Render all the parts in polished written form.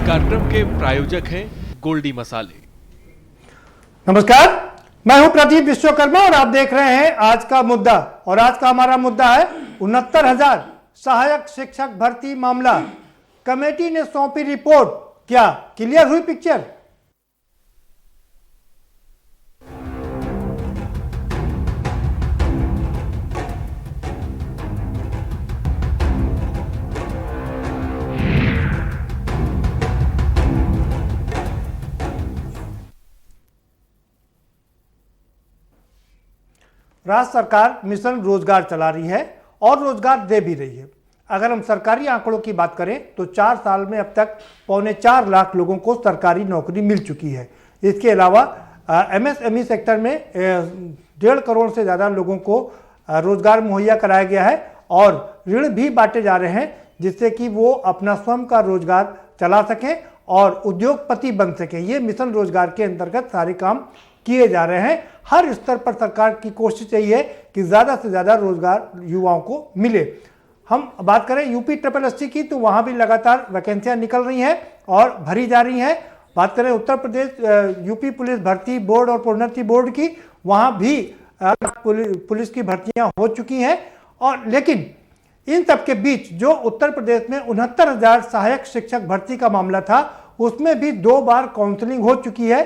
कार्यक्रम के प्रायोजक हैं गोल्डी मसाले। नमस्कार, मैं हूं प्रदीप विश्वकर्मा और आप देख रहे हैं आज का मुद्दा। और आज का हमारा मुद्दा है 69,000 सहायक शिक्षक भर्ती मामला। कमेटी ने सौंपी रिपोर्ट, क्या क्लियर हुई पिक्चर? राज्य सरकार मिशन रोजगार चला रही है और रोजगार दे भी रही है। अगर हम सरकारी आंकड़ों की बात करें तो 4 साल में अब तक 4.25 लाख लोगों को सरकारी नौकरी मिल चुकी है। इसके अलावा एमएसएमई सेक्टर में 1.5 करोड़ से ज़्यादा लोगों को रोजगार मुहैया कराया गया है और ऋण भी बांटे जा रहे हैं जिससे कि वो अपना स्वयं का रोजगार चला सकें और उद्योगपति बन सकें। ये मिशन रोजगार के अंतर्गत सारे काम किए जा रहे हैं। हर स्तर पर सरकार की कोशिश यही है कि ज़्यादा से ज़्यादा रोजगार युवाओं को मिले। हम बात करें यूपी SSST की तो वहाँ भी लगातार वैकेंसियाँ निकल रही हैं और भरी जा रही हैं। बात करें उत्तर प्रदेश यूपी पुलिस भर्ती बोर्ड और प्रोन्नति बोर्ड की, वहाँ भी पुलिस की भर्तियाँ हो चुकी हैं। और लेकिन इन सब के बीच जो उत्तर प्रदेश में 69,000 सहायक शिक्षक भर्ती का मामला था उसमें भी 2 बार काउंसलिंग हो चुकी है।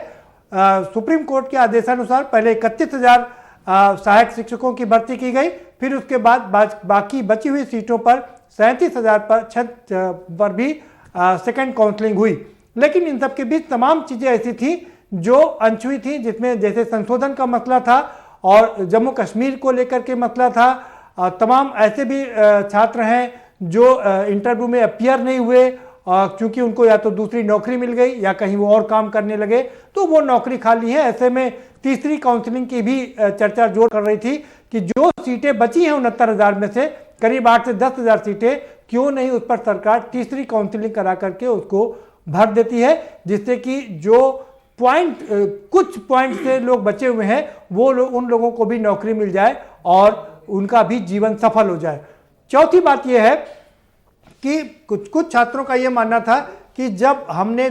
सुप्रीम कोर्ट के आदेशानुसार पहले 31,000 सहायक शिक्षकों की भर्ती की गई, फिर उसके बाद बाकी बची हुई सीटों पर 37,000 पर भी सेकंड काउंसलिंग हुई। लेकिन इन सब के बीच तमाम चीज़ें ऐसी थी जो अनछुई थी, जिसमें जैसे संशोधन का मसला था और जम्मू कश्मीर को लेकर के मसला था। तमाम ऐसे भी छात्र हैं जो इंटरव्यू में अपीयर नहीं हुए क्योंकि उनको या तो दूसरी नौकरी मिल गई या कहीं वो और काम करने लगे तो वो नौकरी खाली है। ऐसे में तीसरी काउंसलिंग की भी चर्चा जोर कर रही थी कि जो सीटें बची हैं 69,000 में से करीब 8 से 10,000 सीटें, क्यों नहीं उस पर सरकार तीसरी काउंसलिंग करा करके उसको भर देती है, जिससे कि जो कुछ पॉइंट से लोग बचे हुए हैं वो उन लोगों को भी नौकरी मिल जाए और उनका भी जीवन सफल हो जाए। चौथी बात यह है कि कुछ छात्रों का यह मानना था कि जब हमने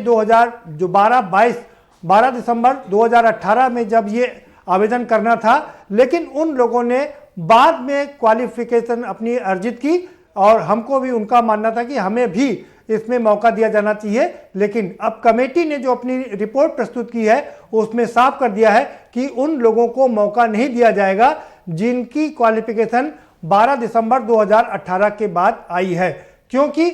12 दिसंबर 2018 में जब ये आवेदन करना था, लेकिन उन लोगों ने बाद में क्वालिफिकेशन अपनी अर्जित की और हमको भी उनका मानना था कि हमें भी इसमें मौका दिया जाना चाहिए। लेकिन अब कमेटी ने जो अपनी रिपोर्ट प्रस्तुत की है उसमें साफ कर दिया है कि उन लोगों को मौका नहीं दिया जाएगा जिनकी क्वालिफिकेशन 12 दिसंबर 2018 के बाद आई है, क्योंकि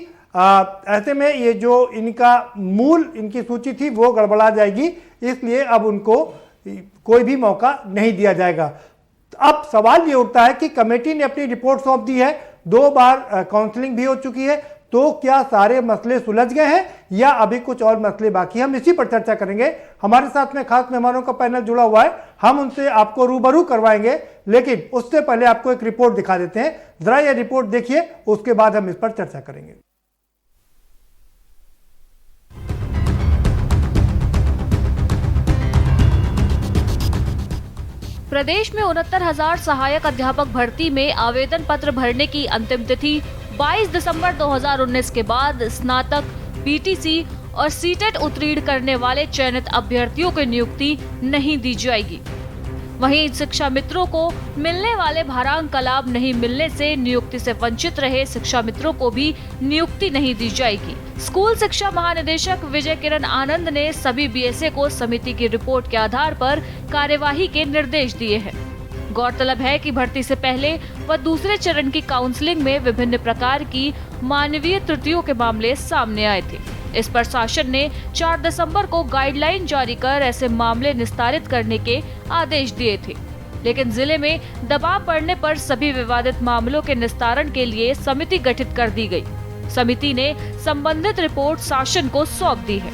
ऐसे में ये जो इनकी सूची थी वो गड़बड़ा जाएगी, इसलिए अब उनको कोई भी मौका नहीं दिया जाएगा। अब सवाल ये उठता है कि कमेटी ने अपनी रिपोर्ट सौंप दी है, 2 बार काउंसलिंग भी हो चुकी है, तो क्या सारे मसले सुलझ गए हैं या अभी कुछ और मसले बाकी? हम इसी पर चर्चा करेंगे। हमारे साथ में खास मेहमानों का पैनल जुड़ा हुआ है, हम उनसे आपको रूबरू करवाएंगे, लेकिन उससे पहले आपको एक रिपोर्ट दिखा देते हैं। जरा ये रिपोर्ट देखिए, उसके बाद हम इस पर चर्चा करेंगे। प्रदेश में 69,000 सहायक अध्यापक भर्ती में आवेदन पत्र भरने की अंतिम तिथि 22 दिसंबर 2019 के बाद स्नातक, पीटीसी और सीटेट उत्तीर्ण करने वाले चयनित अभ्यर्थियों को नियुक्ति नहीं दी जाएगी। वहीं शिक्षा मित्रों को मिलने वाले भारांक का लाभ नहीं मिलने से नियुक्ति से वंचित रहे शिक्षा मित्रों को भी नियुक्ति नहीं दी जाएगी। स्कूल शिक्षा महानिदेशक विजय किरण आनंद ने सभी बीएसए को समिति की रिपोर्ट के आधार पर कार्यवाही के निर्देश दिए हैं। गौरतलब है कि भर्ती से पहले व दूसरे चरण की काउंसलिंग में विभिन्न प्रकार की मानवीय त्रुटियों के मामले सामने आए थे। इस पर शासन ने 4 दिसंबर को गाइडलाइन जारी कर ऐसे मामले निस्तारित करने के आदेश दिए थे, लेकिन जिले में दबाव पड़ने पर सभी विवादित मामलों के निस्तारण के लिए समिति गठित कर दी गई। समिति ने संबंधित रिपोर्ट शासन को सौंप दी है।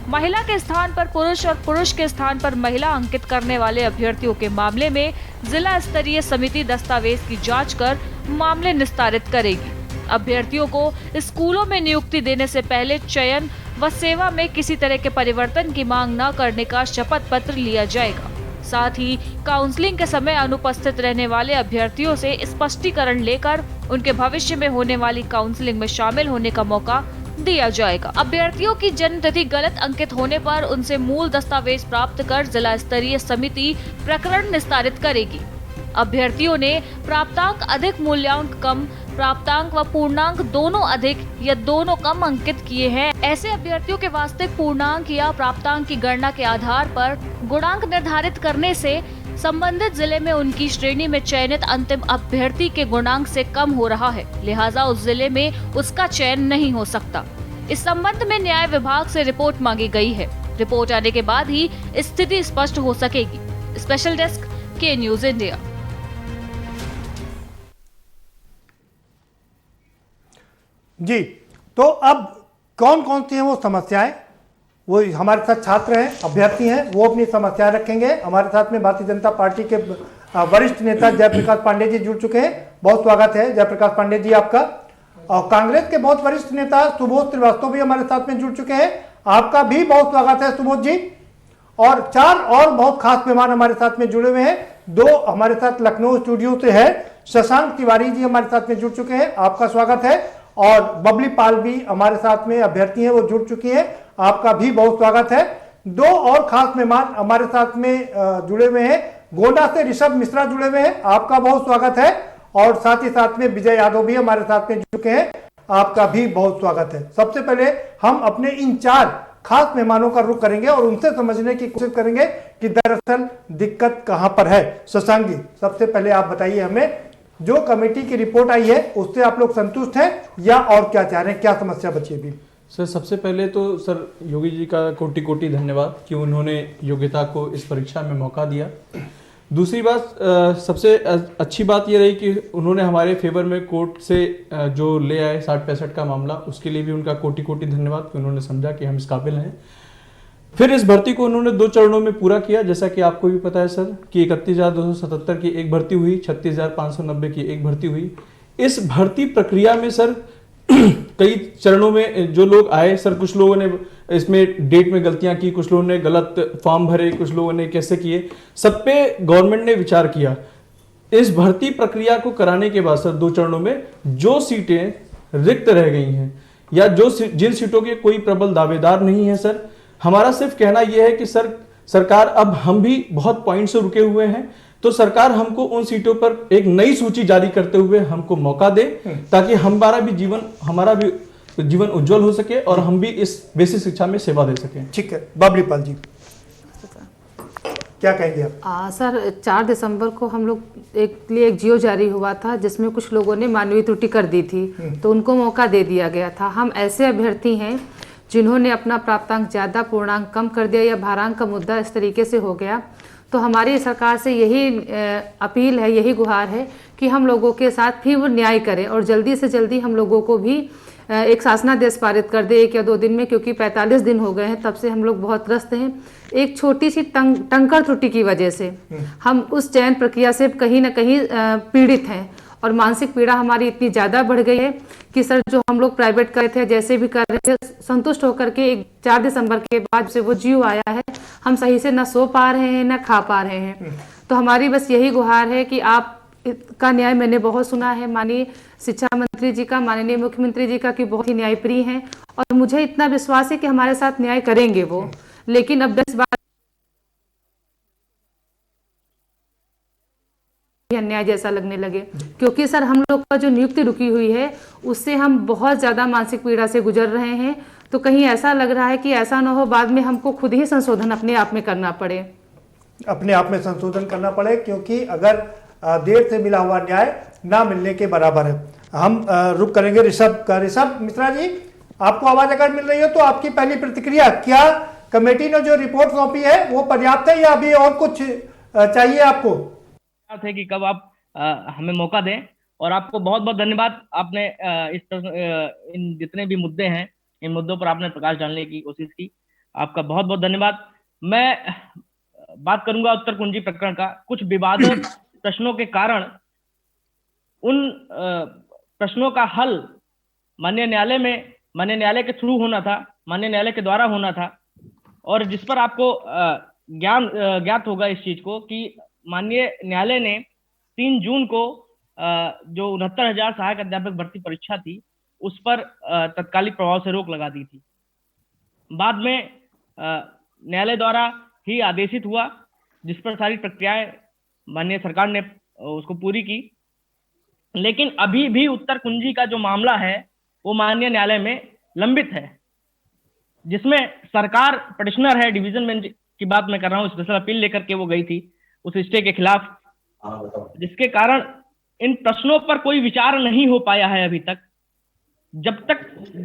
महिला के स्थान पर पुरुष और पुरुष के स्थान पर महिला अंकित करने वाले अभ्यर्थियों के मामले में जिला स्तरीय समिति दस्तावेज की जांच कर मामले निस्तारित करेगी। अभ्यर्थियों को स्कूलों में नियुक्ति देने से पहले चयन व सेवा में किसी तरह के परिवर्तन की मांग न करने का शपथ पत्र लिया जाएगा। साथ ही काउंसलिंग के समय अनुपस्थित रहने वाले अभ्यर्थियों से स्पष्टीकरण लेकर उनके भविष्य में होने वाली काउंसलिंग में शामिल होने का मौका दिया जाएगा। अभ्यर्थियों की जन्म तिथि गलत अंकित होने पर उनसे मूल दस्तावेज प्राप्त कर जिला स्तरीय समिति प्रकरण निस्तारित करेगी। अभ्यर्थियों ने प्राप्तांक अधिक, मूल्यांक कम, प्राप्तांक व पूर्णांक दोनों अधिक या दोनों कम अंकित किए हैं, ऐसे अभ्यर्थियों के वास्तविक पूर्णांक या प्राप्तांक की गणना के आधार पर गुणांक निर्धारित करने से संबंधित जिले में उनकी श्रेणी में चयनित अंतिम अभ्यर्थी के गुणांक से कम हो रहा है, लिहाजा उस जिले में उसका चयन नहीं हो सकता। इस संबंध में न्याय विभाग से रिपोर्ट मांगी गई है। रिपोर्ट आने के बाद ही स्थिति स्पष्ट हो सकेगी। स्पेशल डेस्क, के न्यूज इंडिया। जी, तो अब कौन कौन सी हैं वो समस्याएं, वो हमारे साथ छात्र हैं, अभ्यर्थी हैं, वो अपनी समस्याएं रखेंगे। हमारे साथ में भारतीय जनता पार्टी के वरिष्ठ नेता जयप्रकाश पांडे जी जुड़ चुके हैं। बहुत स्वागत है जयप्रकाश पांडे जी आपका। और कांग्रेस के बहुत वरिष्ठ नेता सुबोध श्रीवास्तव भी हमारे साथ में जुड़ चुके हैं, आपका भी बहुत स्वागत है सुबोध जी। और चार और बहुत खास मेहमान हमारे साथ में जुड़े हुए हैं। दो हमारे साथ लखनऊ स्टूडियो से है, शशांक तिवारी जी हमारे साथ में जुड़ चुके हैं, आपका स्वागत है। और बबली पाल भी हमारे साथ में अभ्यर्थी हैं, वो जुड़ चुकी हैं, आपका भी बहुत स्वागत है। दो और खास मेहमान हमारे साथ में जुड़े हुए हैं, गोंडा से ऋषभ मिश्रा जुड़े हुए हैं, आपका बहुत स्वागत है। और साथ ही साथ में विजय यादव भी हमारे साथ में जुड़ चुके हैं, आपका भी बहुत स्वागत है। सबसे पहले हम अपने इन चार खास मेहमानों का रुख करेंगे और उनसे समझने की कोशिश करेंगे कि दरअसल दिक्कत कहां पर है। शशांक जी, सबसे पहले आप बताइए हमें, जो कमेटी की रिपोर्ट आई है उससे आप लोग संतुष्ट हैं या और क्या चाह रहे हैं, क्या समस्या बची है अभी? सर, सबसे पहले तो सर योगी जी का कोटि कोटि धन्यवाद कि उन्होंने योग्यता को इस परीक्षा में मौका दिया। दूसरी बात, सबसे अच्छी बात ये रही कि उन्होंने हमारे फेवर में कोर्ट से जो ले आए 60-65 का मामला, उसके लिए भी उनका कोटि कोटि धन्यवाद कि उन्होंने समझा कि हम इस काबिल हैं। फिर इस भर्ती को उन्होंने 2 चरणों में पूरा किया, जैसा कि आपको भी पता है सर कि 31,277 की एक भर्ती हुई, 36,590 की एक भर्ती हुई। इस भर्ती प्रक्रिया में सर कई चरणों में जो लोग आए सर, कुछ लोगों ने इसमें डेट में गलतियां की, कुछ लोगों ने गलत फॉर्म भरे, कुछ लोगों ने कैसे किए, सब पे गवर्नमेंट ने विचार किया। इस भर्ती प्रक्रिया को कराने के बाद सर 2 चरणों में जो सीटें रिक्त रह गई हैं या जिन सीटों के कोई प्रबल दावेदार नहीं है सर, हमारा सिर्फ कहना यह है कि सर सरकार, अब हम भी बहुत पॉइंट से रुके हुए हैं, तो सरकार हमको उन सीटों पर एक नई सूची जारी करते हुए हमको मौका दे, ताकि हमारा भी जीवन उज्जवल हो सके और हम भी इस बेसिक शिक्षा में सेवा दे सकें। ठीक है, बबली पाल जी क्या कहेंगे आप? सर, 4 दिसंबर को हम लोग एक जियो जारी हुआ था जिसमें कुछ लोगों ने मानवीय त्रुटि कर दी थी, तो उनको मौका दे दिया गया था। हम ऐसे अभ्यर्थी हैं जिन्होंने अपना प्राप्तांक ज़्यादा, पूर्णांक कम कर दिया या भारांक का मुद्दा इस तरीके से हो गया, तो हमारी सरकार से यही अपील है, यही गुहार है कि हम लोगों के साथ भी वो न्याय करें और जल्दी से जल्दी हम लोगों को भी एक शासनादेश पारित कर दे 1 या 2 दिन में, क्योंकि 45 दिन हो गए हैं तब से हम लोग बहुत त्रस्त हैं। एक छोटी सी टंकर त्रुटि की वजह से हम उस चयन प्रक्रिया से कहीं ना कहीं पीड़ित हैं और मानसिक पीड़ा हमारी इतनी ज़्यादा बढ़ गई है कि सर जो हम लोग प्राइवेट कर रहे थे, जैसे भी कर रहे थे, संतुष्ट होकर के 4 दिसंबर के बाद से वो जीव आया है, हम सही से ना सो पा रहे हैं ना खा पा रहे हैं। तो हमारी बस यही गुहार है कि आप का न्याय मैंने बहुत सुना है, माननीय शिक्षा मंत्री जी का, माननीय मुख्यमंत्री जी का, कि बहुत ही न्यायप्रिय हैं और मुझे इतना विश्वास है कि हमारे साथ न्याय करेंगे वो। लेकिन अब 10 बार अन्याय जैसा लगने लगे, क्योंकि सर हम लोग का जो नियुक्ति रुकी हुई है उससे हम बहुत ज़्यादा मानसिक पीड़ा से गुजर रहे हैं। तो कहीं ऐसा लग रहा है कि ऐसा ना हो बाद में हमको खुद ही संशोधन अपने आप में करना पड़े, अपने आप में संशोधन करना पड़े, क्योंकि अगर देर से मिला हुआ न्याय ना मिलने के बराबर है। हम रुक करेंगे ऋषभ का। ऋषभ मिश्रा जी, आपको आवाज अगर मिल रही हो तो आपकी पहली प्रतिक्रिया, क्या कमेटी ने जो रिपोर्ट सौंपी है वो पर्याप्त है या अभी और कुछ चाहिए आपको? है कि कब आप हमें मौका दें, और आपको बहुत बहुत धन्यवाद। आपने इन जितने भी मुद्दे हैं, इन मुद्दों पर आपने प्रकाश डालने की कोशिश की, आपका बहुत बहुत धन्यवाद। मैं बात करूंगा उत्तर कुंजी प्रकरण का। कुछ विवादित प्रश्नों के कारण उन प्रश्नों का हल माननीय न्यायालय के थ्रू होना था, माननीय न्यायालय के द्वारा होना था, और जिस पर आपको ज्ञात होगा इस चीज को कि माननीय न्यायालय ने 3 जून को जो 69,000 सहायक अध्यापक भर्ती परीक्षा थी उस पर तत्कालिक प्रभाव से रोक लगा दी थी। बाद में न्यायालय द्वारा ही आदेशित हुआ, जिस पर सारी प्रक्रियाएं माननीय सरकार ने उसको पूरी की। लेकिन अभी भी उत्तर कुंजी का जो मामला है वो माननीय न्यायालय में लंबित है, जिसमें सरकार पिटिशनर है, डिवीजन बेंच की बात मैं कर रहा हूँ, स्पेशल अपील लेकर के वो गई थी उस स्टे के खिलाफ, जिसके कारण इन प्रश्नों पर कोई विचार नहीं हो पाया है अभी तक। जब तक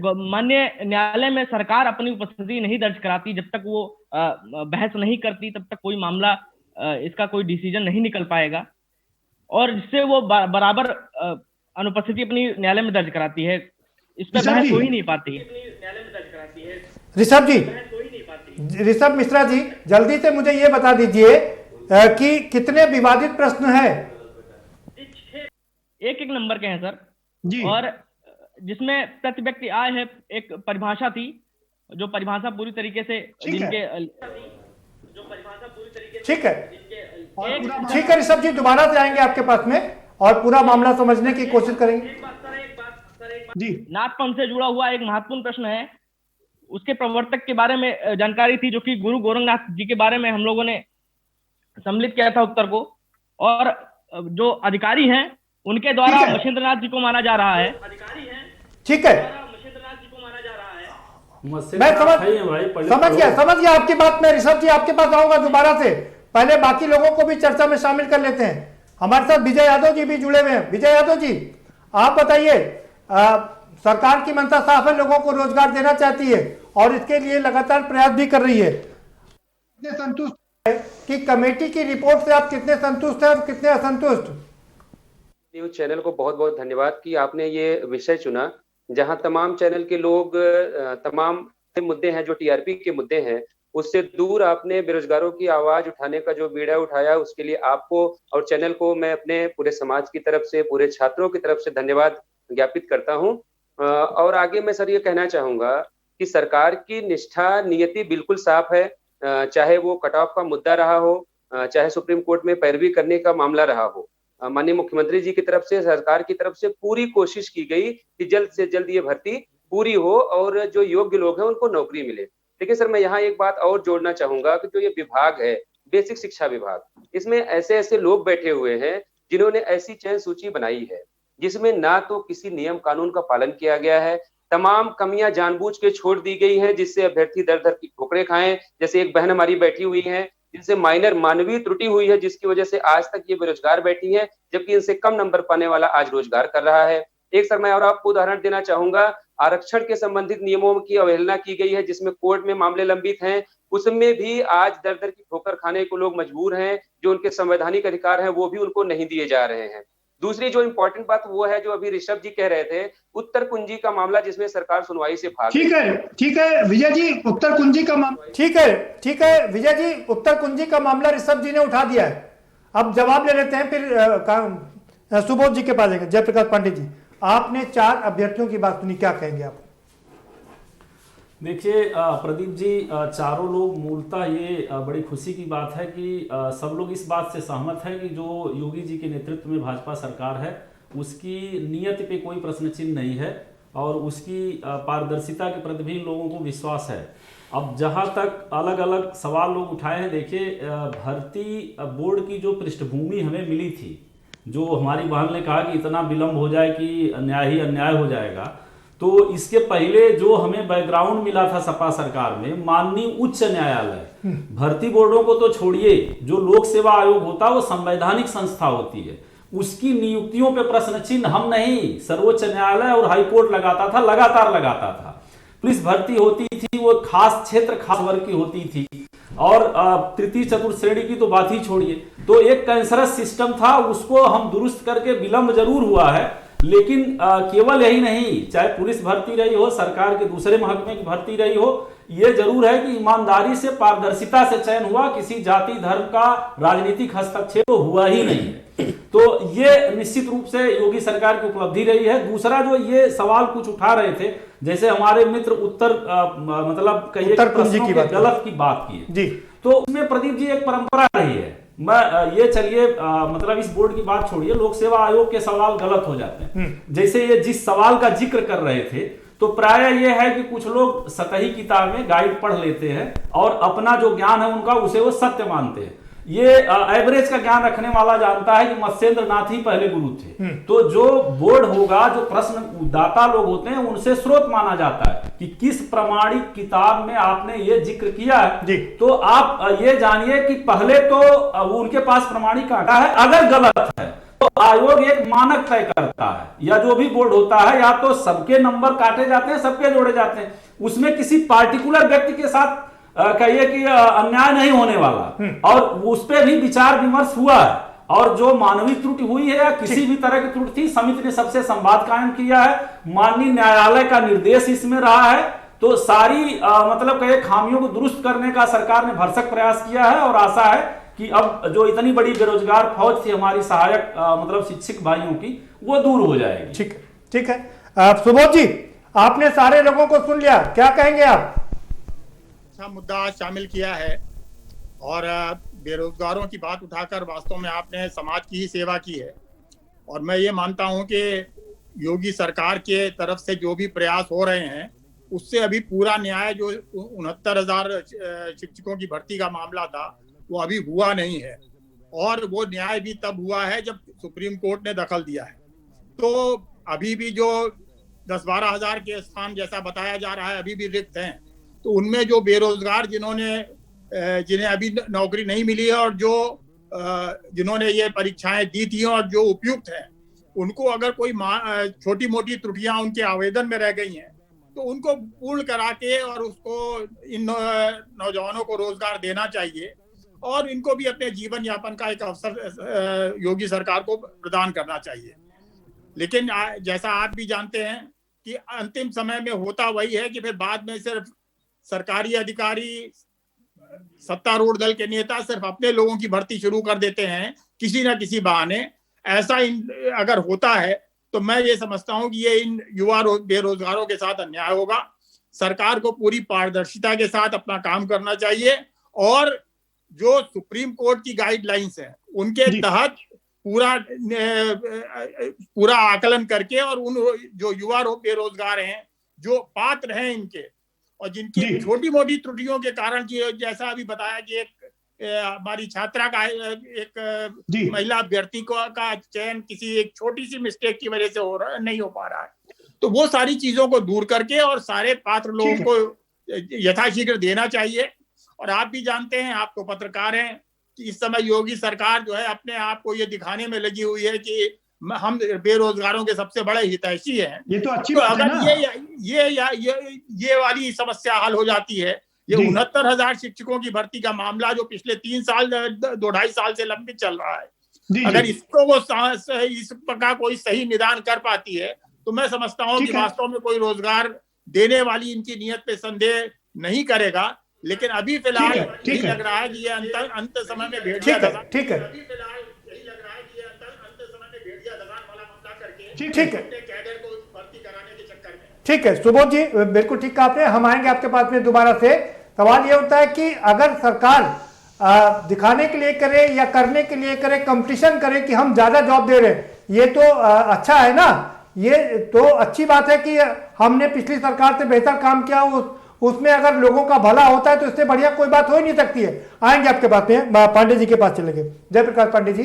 माननीय न्यायालय में सरकार अपनी उपस्थिति नहीं दर्ज कराती, जब तक वो बहस नहीं करती, तब तक कोई मामला इसका कोई डिसीजन नहीं निकल पाएगा, और जिससे वो बराबर अनुपस्थिति अपनी न्यायालय में दर्ज कराती है, इस पर बहस हो ही नहीं पाती है। ऋषभ मिश्रा जी, जल्दी से मुझे ये बता दीजिए कि कितने विवादित प्रश्न हैं? एक नंबर के हैं सर जी। और जिसमें प्रति व्यक्ति आय है, एक परिभाषा थी, जो परिभाषा पूरी तरीके से ठीक है, ठीक है ऋषभ जी, दोबारा से आएंगे आपके पास में और पूरा मामला समझने की कोशिश करेंगे। जी, नाथपंथ से जुड़ा हुआ एक महत्वपूर्ण प्रश्न है, उसके प्रवर्तक के बारे में जानकारी थी, जो कि गुरु गोरखनाथ जी के बारे में हम लोगों ने सम्मिलित किया था उत्तर को, और जो अधिकारी हैं उनके द्वारा मछेंद्रनाथ जी को माना जा रहा है। ठीक है, मैं समझ गया आपकी बात में। ऋषभ जी आपके पास आऊंगा दोबारा से, पहले बाकी लोगों को भी चर्चा में शामिल कर लेते हैं। हमारे साथ विजय यादव जी भी जुड़े हुए हैं। विजय यादव जी, आप बताइए, सरकार की मंशा साफ है, लोगों को रोजगार देना चाहती है और इसके लिए लगातार प्रयास भी कर रही है। कितने संतुष्ट है कि कमेटी की रिपोर्ट से आप कितने संतुष्ट हैं और कितने असंतुष्ट? न्यूज चैनल को बहुत बहुत धन्यवाद कि आपने ये विषय चुना, जहां तमाम चैनल के लोग तमाम मुद्दे हैं जो टीआरपी के मुद्दे हैं उससे दूर आपने बेरोजगारों की आवाज उठाने का जो बीड़ा उठाया, उसके लिए आपको और चैनल को मैं अपने पूरे समाज की तरफ से, पूरे छात्रों की तरफ से धन्यवाद ज्ञापित करता हूं। और आगे मैं सर ये कहना चाहूंगा कि सरकार की निष्ठा नियति बिल्कुल साफ है, चाहे वो कट ऑफ का मुद्दा रहा हो, चाहे सुप्रीम कोर्ट में पैरवी करने का मामला रहा हो। माननीय मुख्यमंत्री जी की तरफ से, सरकार की तरफ से पूरी कोशिश की गई कि जल्द से जल्द ये भर्ती पूरी हो और जो योग्य लोग हैं उनको नौकरी मिले। लेकिन सर मैं यहाँ एक बात और जोड़ना चाहूंगा कि जो ये विभाग है, बेसिक शिक्षा विभाग, इसमें ऐसे ऐसे लोग बैठे हुए हैं जिन्होंने ऐसी चयन सूची बनाई है जिसमें ना तो किसी नियम कानून का पालन किया गया है, तमाम कमियां जानबूझ के छोड़ दी गई हैं, जिससे अभ्यर्थी दर दर की ठोकरें खाएं। जैसे एक बहन हमारी बैठी हुई है जिनसे माइनर मानवीय त्रुटि हुई है, जिसकी वजह से आज तक ये बेरोजगार बैठी है, जबकि इनसे कम नंबर पाने वाला आज रोजगार कर रहा है। एक सर मैं और आपको उदाहरण देना चाहूंगा, आरक्षण के संबंधित नियमों की अवहेलना की गई है, जिसमें कोर्ट में मामले लंबित हैं, उसमें भी आज दर दर की ठोकर खाने को लोग मजबूर हैं। जो उनके संवैधानिक अधिकार हैं वो भी उनको नहीं दिए जा रहे हैं। दूसरी जो इम्पोर्टेंट बात वो है जो अभी ऋषभ जी कह रहे थे, उत्तर कुंजी का मामला जिसमें सरकार सुनवाई से भाग। ठीक है विजय जी, उत्तर कुंजी का मामला ठीक है विजय जी, उत्तर कुंजी का मामला ऋषभ जी ने उठा दिया है। अब जवाब ले लेते हैं, फिर सुबोध जी के पास जाएंगे। जयप्रकाश पांडे जी, आपने 4 अभ्यर्थियों की बात सुनी, क्या कहेंगे आप? देखिए प्रदीप जी, चारों लोग मूलतः ये बड़ी खुशी की बात है कि सब लोग इस बात से सहमत है कि जो योगी जी के नेतृत्व में भाजपा सरकार है उसकी नीयत पे कोई प्रश्न चिन्ह नहीं है और उसकी पारदर्शिता के प्रति भी लोगों को विश्वास है। अब जहां तक अलग अलग सवाल लोग उठाए हैं, देखिए भर्ती बोर्ड की जो पृष्ठभूमि हमें मिली थी, जो हमारी बहन ने कहा कि इतना विलंब हो जाए कि अन्याय ही अन्याय हो जाएगा, तो इसके पहले जो हमें बैकग्राउंड मिला था सपा सरकार में, माननीय उच्च न्यायालय, भर्ती बोर्डों को तो छोड़िए, जो लोक सेवा आयोग होता है वो संवैधानिक संस्था होती है, उसकी नियुक्तियों पे प्रश्न चिन्ह हम नहीं, सर्वोच्च न्यायालय और हाईकोर्ट लगाता था, लगातार लगाता था। पुलिस भर्ती होती थी, वो खास क्षेत्र खास वर्ग की होती थी, और तृतीय चतुर्थ श्रेणी की तो बात ही छोड़िए। तो एक कैंसरस सिस्टम था, उसको हम दुरुस्त करके विलंब जरूर हुआ है, लेकिन केवल यही नहीं, चाहे पुलिस भर्ती रही हो, सरकार के दूसरे महकमे की भर्ती रही हो, ये जरूर है कि ईमानदारी से, पारदर्शिता से चयन हुआ, किसी जाति धर्म का राजनीतिक हस्तक्षेप तो हुआ ही नहीं है। तो ये निश्चित रूप से योगी सरकार की उपलब्धि रही है। दूसरा जो ये सवाल कुछ उठा रहे थे, जैसे हमारे मित्र मतलब कहिए प्रश्नों के गलत की बात की, तो उसमें प्रदीप जी एक परंपरा रही है ये चलिए मतलब इस बोर्ड की बात छोड़िए, लोक सेवा आयोग के सवाल गलत हो जाते हैं। जैसे ये जिस सवाल का जिक्र कर रहे थे, तो प्राय ये है कि कुछ लोग सतही किताबें गाइड पढ़ लेते हैं और अपना जो ज्ञान है उनका उसे वो सत्य मानते हैं। ये एवरेज का ज्ञान रखने वाला जानता है कि मत्स्येंद्र नाथ ही पहले गुरु थे। तो जो बोर्ड होगा, जो प्रश्न दाता लोग होते हैं, उनसे स्रोत माना जाता है कि किस प्रमाणिक किताब में आपने ये जिक्र किया है। तो आप ये जानिए कि पहले तो उनके पास प्रमाणिक आंकड़ा है, अगर गलत है तो आयोग एक मानक तय करता है, या जो भी बोर्ड होता है, या तो सबके नंबर काटे जाते हैं, सबके जोड़े जाते हैं, उसमें किसी पार्टिकुलर व्यक्ति के साथ कहिए कि अन्याय नहीं होने वाला, और उस पर भी विचार विमर्श हुआ है। और जो मानवीय त्रुटि हुई है या किसी भी तरह की त्रुटि थी, समिति ने सबसे संवाद कायम किया है। माननीय न्यायालय का निर्देश इसमें रहा है। तो सारी मतलब कहे खामियों को दुरुस्त करने का सरकार ने भरसक प्रयास किया है, और आशा है कि अब जो इतनी बड़ी बेरोजगार फौज थी हमारी सहायक मतलब शिक्षक भाइयों की, वो दूर हो जाएगी। ठीक है। सुबोध जी, आपने सारे लोगों को सुन लिया, क्या कहेंगे आप? मुद्दा शामिल किया है और बेरोजगारों की बात उठाकर वास्तव में आपने समाज की ही सेवा की है। और मैं ये मानता हूं कि योगी सरकार के तरफ से जो भी प्रयास हो रहे हैं, उससे अभी पूरा न्याय, जो 69,000 शिक्षकों की भर्ती का मामला था, वो अभी हुआ नहीं है। और वो न्याय भी तब हुआ है जब सुप्रीम कोर्ट ने दखल दिया है। तो अभी भी जो 10-12 हजार के स्थान जैसा बताया जा रहा है अभी भी रिक्त हैं। तो उनमें जो बेरोजगार जिन्हें अभी नौकरी नहीं मिली है, और जो जिन्होंने ये परीक्षाएं दी थी और जो उपयुक्त हैं, उनको अगर कोई छोटी मोटी त्रुटियां उनके आवेदन में रह गई हैं, तो उनको पूर्ण करा के और उसको इन नौजवानों को रोजगार देना चाहिए, और इनको भी अपने जीवन यापन का एक अवसर योगी सरकार को प्रदान करना चाहिए। लेकिन जैसा आप भी जानते हैं कि अंतिम समय में होता वही है कि फिर बाद में सिर्फ सरकारी अधिकारी, सत्तारूढ़ दल के नेता सिर्फ अपने लोगों की भर्ती शुरू कर देते हैं किसी न किसी बहाने। ऐसा अगर होता है तो मैं ये समझता हूं कि ये इन युवा बेरोजगारों के साथ अन्याय होगा। सरकार को पूरी पारदर्शिता के साथ अपना काम करना चाहिए, और जो सुप्रीम कोर्ट की गाइडलाइंस है उनके तहत पूरा आकलन करके, और उन जो युवा बेरोजगार हैं, जो पात्र हैं इनके, और जिनकी छोटी मोटी त्रुटियों के कारण, जैसा अभी बताया कि एक हमारी छात्रा का एक महिला अभ्यर्थी का चयन किसी एक छोटी सी मिस्टेक की वजह से नहीं हो पा रहा है, तो वो सारी चीजों को दूर करके और सारे पात्र लोगों को यथाशीघ्र देना चाहिए। और आप भी जानते हैं, आप तो पत्रकार हैं, कि इस समय योगी सरकार जो है अपने आप को ये दिखाने में लगी हुई है कि हम बेरोजगारों के सबसे बड़े हितैषी हैं। ये तो अच्छी बात है ना? ये वाली समस्या हल हो जाती है। ये 69,000 शिक्षकों की भर्ती का मामला जो पिछले 2-2.5 साल से लंबित चल रहा है, अगर इसको वो इसका कोई सही निदान कर पाती है, तो मैं समझता हूँ कि वास्तव में कोई रोजगार देने वाली इनकी नियत पे संदेह नहीं करेगा। लेकिन अभी फिलहाल यही लग रहा है कि ये अंत समय में भेड़िया दगान, ठीक है, ठीक है सुबोध जी, बिल्कुल ठीक कहा आपने। हम आएंगे आपके पास में दोबारा से। सवाल ये होता है कि अगर सरकार दिखाने के लिए करे या करने के लिए करे, कंपटीशन करे कि हम ज्यादा जॉब दे रहे हैं, ये तो अच्छा है ना। ये तो अच्छी बात है कि हमने पिछली सरकार से बेहतर काम किया, उसमें अगर लोगों का भला होता है तो इससे बढ़िया कोई बात हो ही नहीं सकती है। आएंगे आपके पास में, पांडे जी के पास चलेंगे। जयप्रकाश पांडे जी,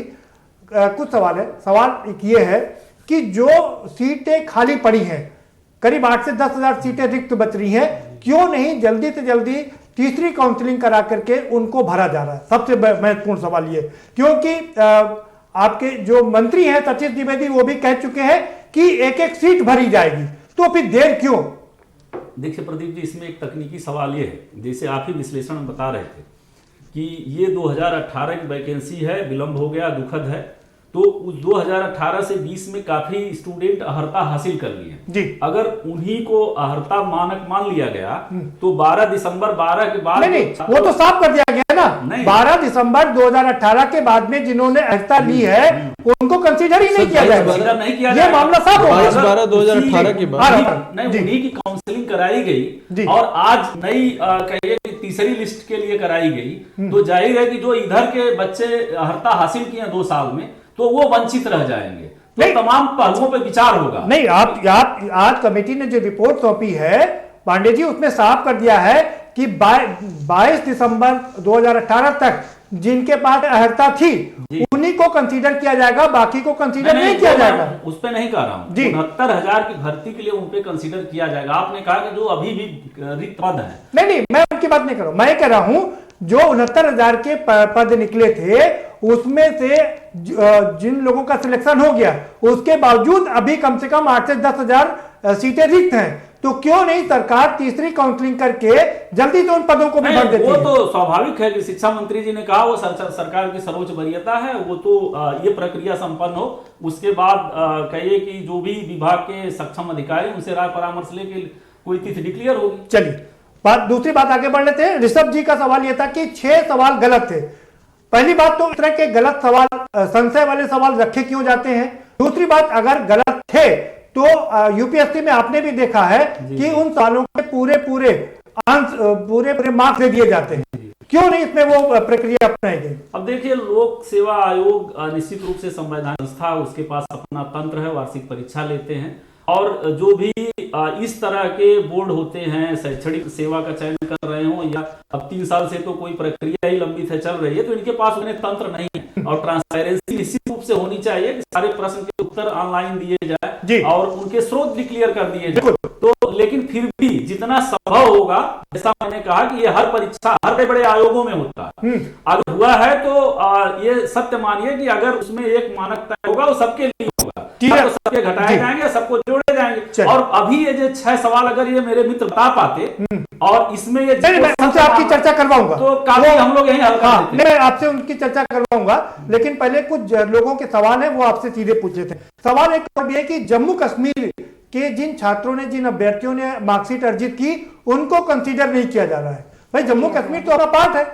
कुछ सवाल है। सवाल एक ये है कि जो सीटें खाली पड़ी हैं, करीब 8 से 10 हजार सीटें रिक्त बच रही हैं, क्यों नहीं जल्दी से जल्दी तीसरी काउंसलिंग करा करके उनको भरा जा रहा है? सबसे महत्वपूर्ण सवाल ये, क्योंकि आपके जो मंत्री हैं सचिन द्विवेदी, वो भी कह चुके हैं कि एक सीट भरी जाएगी, तो फिर देर क्यों? देखिए प्रदीप जी, इसमें एक तकनीकी सवाल ये है, जैसे आप ही विश्लेषण में बता रहे थे कि ये 2018 की वैकेंसी है, विलंब हो गया, दुखद है। तो उस 2018 से 20 में काफी स्टूडेंट अहर्ता हासिल कर लिए। अगर उन्हीं को अहर्ता मानक मान लिया गया तो 12 दिसंबर 12 के बाद नहीं, वो तो साफ कर दिया गया ना, नहीं। 12 दिसंबर 2018 के बाद में जिन्होंने अर्हता ली है उनको कंसीडर ही नहीं किया जाएगा। कंसीडर नहीं किया ये जाएगा। मामला साफ हो गया। 12/12/2018 के बाद नहीं, उन्हीं की काउंसलिंग कराई जी। गई और आज नई कहिए कि तीसरी लिस्ट के लिए कराई गई, तो जाहिर है कि जो इधर के बच्चे अर्हता हासिल किए हैं 2 साल में, तो वो वंचित रह जाएंगे। तो तमाम पहलुओं पर विचार होगा। नहीं, आप आज कमेटी ने जो रिपोर्ट सौंपी है पांडे जी, उसमें साफ कर दिया है कि 22 दिसंबर 2018 तक जिनके पास अर्हता थी उन्हीं को कंसीडर किया जाएगा, बाकी को कंसीडर नहीं किया जाएगा। उस पे नहीं कह रहा हूँ, 69,000 की भर्ती के लिए उन पे कंसीडर किया जाएगा। आपने कहा कि जो अभी भी रिक्त पद है। नहीं, मैं उनकी बात नहीं कर रहा हूं, मैं कह रहा हूं जो 69,000 के पद निकले थे उसमें से जिन लोगों का सिलेक्शन हो गया उसके बावजूद अभी कम से कम 8 से 10,000 सीटें रिक्त हैं, तो क्यों नहीं सरकार तीसरी काउंसलिंग करके जल्दी से उन पदों को भी भर देती है? वो तो स्वाभाविक है कि शिक्षा मंत्री जी ने कहा वो सरकार की सर्वोच्च वरीयता है, वो तो ये प्रक्रिया संपन्न हो, उसके बाद कहिए कि जो भी विभाग के सक्षम अधिकारी उनसे राय परामर्श लेके कोई तिथि डिक्लेयर होगी। चलिए दूसरी बात आगे बढ़ लेते हैं। ऋषभ जी का सवाल यह था कि 6 सवाल गलत थे। पहली बात तो इस तरह के गलत सवाल, संशय वाले सवाल रखे क्यों जाते हैं? दूसरी बात, अगर गलत थे तो यूपीएससी में आपने भी देखा है कि उन सवालों के पूरे मार्क्स दे दिए जाते हैं, क्यों नहीं इसमें वो प्रक्रिया अपनाई गई? अब देखिए, लोक सेवा आयोग निश्चित रूप से संवैधानिक संस्था, उसके पास अपना तंत्र है, वार्षिक परीक्षा लेते हैं और जो भी इस तरह के बोर्ड होते हैं शैक्षणिक सेवा का चयन कर रहे हो या अब 3 साल से तो कोई प्रक्रिया ही लंबित है, चल रही है, तो इनके पास उन्हें तंत्र नहीं है और ट्रांसपेरेंसी निश्चित रूप से होनी चाहिए कि सारे प्रश्न के उत्तर ऑनलाइन दिए जाए और उनके स्रोत भी क्लियर कर दिए जाए। तो लेकिन फिर भी जितना संभव होगा, जैसा मैंने कहा कि ये हर परीक्षा हर बड़े आयोगों में होता है, अगर हुआ है तो ये सत्य मानिए कि अगर उसमें एक मानक तय होगा वो सबके लिए होगा, तो सबके घटाए जाएंगे, सबको जोड़े जाएंगे। और अभी ये जो 6 सवाल अगर ये मेरे मित्र बता पाते और इसमें ये हमसे आपकी चर्चा करवाऊंगा तो काफी हम लोग यही हल कर देते। मैं आपसे उनकी चर्चा करवाऊंगा, लेकिन पहले कुछ लोगों के सवाल है वो आपसे सीधे पूछ लेते हैं। सवाल एक और भी है कि जम्मू कश्मीर के जिन छात्रों ने, जिन अभ्यर्थियों ने मार्कशीट अर्जित की, उनको कंसीडर नहीं किया जा रहा है। भाई जम्मू कश्मीर तो हमारा पार्ट है।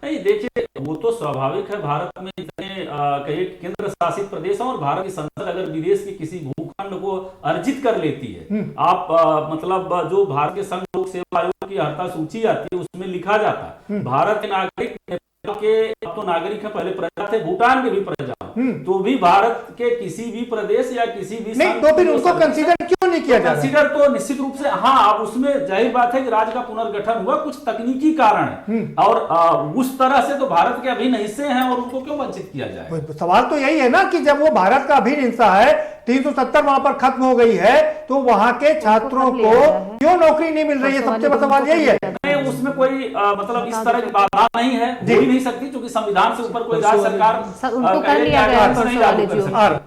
नहीं, देखिए वो तो स्वाभाविक है, भारत में इतने कई केंद्र शासित प्रदेश और भारत की संसद अगर विदेश के किसी भूखंड को अर्जित कर लेती है, आप मतलब जो भारत के संघ लोक सेवा आयोग की अर्हता सूची आती है उसमें लिखा जाता है भारत के नागरिक, नेपाल के अब तो नागरिक है, पहले प्रजा थे, भूटान के भी प्रजा, तो भी भारत के किसी भी प्रदेश या किसी भी नहीं, तो फिर उनको कंसीडर क्यों नहीं किया जा रहा? कंसीडर तो निश्चित रूप से हाँ, अब उसमें जाहिर बात है कि राज्य का पुनर्गठन हुआ, कुछ तकनीकी कारण है और उस तरह से तो भारत के अभिन्न हिस्से हैं और उनको क्यों वंचित किया जाए? सवाल तो यही है ना कि जब वो भारत का अभिन्न हिस्सा है, 370 वहां पर खत्म हो गई है, तो वहां के छात्रों को क्यों नौकरी नहीं मिल रही है? सबसे बड़ा सवाल यही है। नहीं, उसमें कोई मतलब इस तरह की बाधा नहीं है, हो ही नहीं सकती, क्योंकि संविधान से ऊपर कोई राज्य सरकार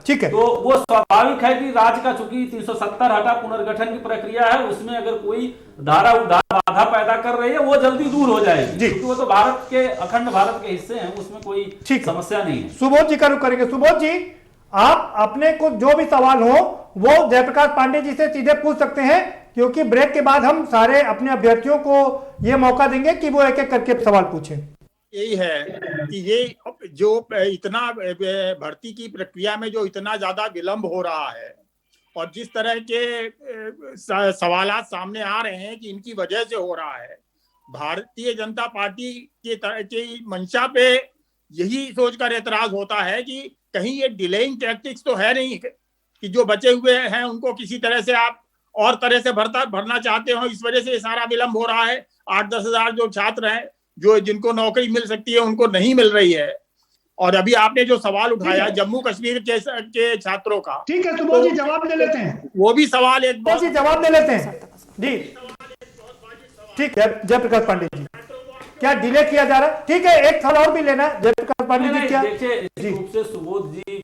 ठीक है। तो वो स्वाभाविक है कि राज्य का चूंकि 370 हटा पुनर्गठन की प्रक्रिया है, उसमें अगर कोई धारा बाधा पैदा कर रही है वो जल्दी दूर हो जाएगी, क्योंकि वो तो भारत के अखंड भारत के हिस्से हैं, उसमें कोई समस्या नहीं है। सुबोध जी का रुख करेंगे। सुबोध जी, आप अपने को जो भी सवाल हो वो जयप्रकाश पांडे जी से सीधे पूछ सकते हैं, क्योंकि ब्रेक के बाद हम सारे अपने अभ्यर्थियों को ये मौका देंगे कि वो एक एक करके सवाल पूछें। यही है कि ये जो इतना भर्ती की प्रक्रिया में जो इतना ज्यादा विलंब हो रहा है और जिस तरह के सवालात सामने आ रहे हैं कि इनकी वजह से हो रहा है, भारतीय जनता पार्टी के मंशा पे यही सोचकर एतराज होता है कि कहीं ये डिलेइंग टैक्टिक्स तो है नहीं कि जो बचे हुए हैं उनको किसी तरह से आप और तरह से भरना चाहते हो, इस वजह से सारा विलंब हो रहा है। 8-10 हजार जो छात्र हैं जो जिनको नौकरी मिल सकती है उनको नहीं मिल रही है। और अभी आपने जो सवाल उठाया जम्मू कश्मीर के छात्रों का, ठीक है सुबोध जी जवाब ले लेते हैं, वो भी सवाल एक जवाब ले लेते हैं जी। ठीक है जयप्रकाश पांडे जी, क्या डिले किया जा रहा है? ठीक है, एक सवाल और भी लेना है जयप्रकाश पांडे जी। क्या देखिए, निश्चित रूप से सुबोध जी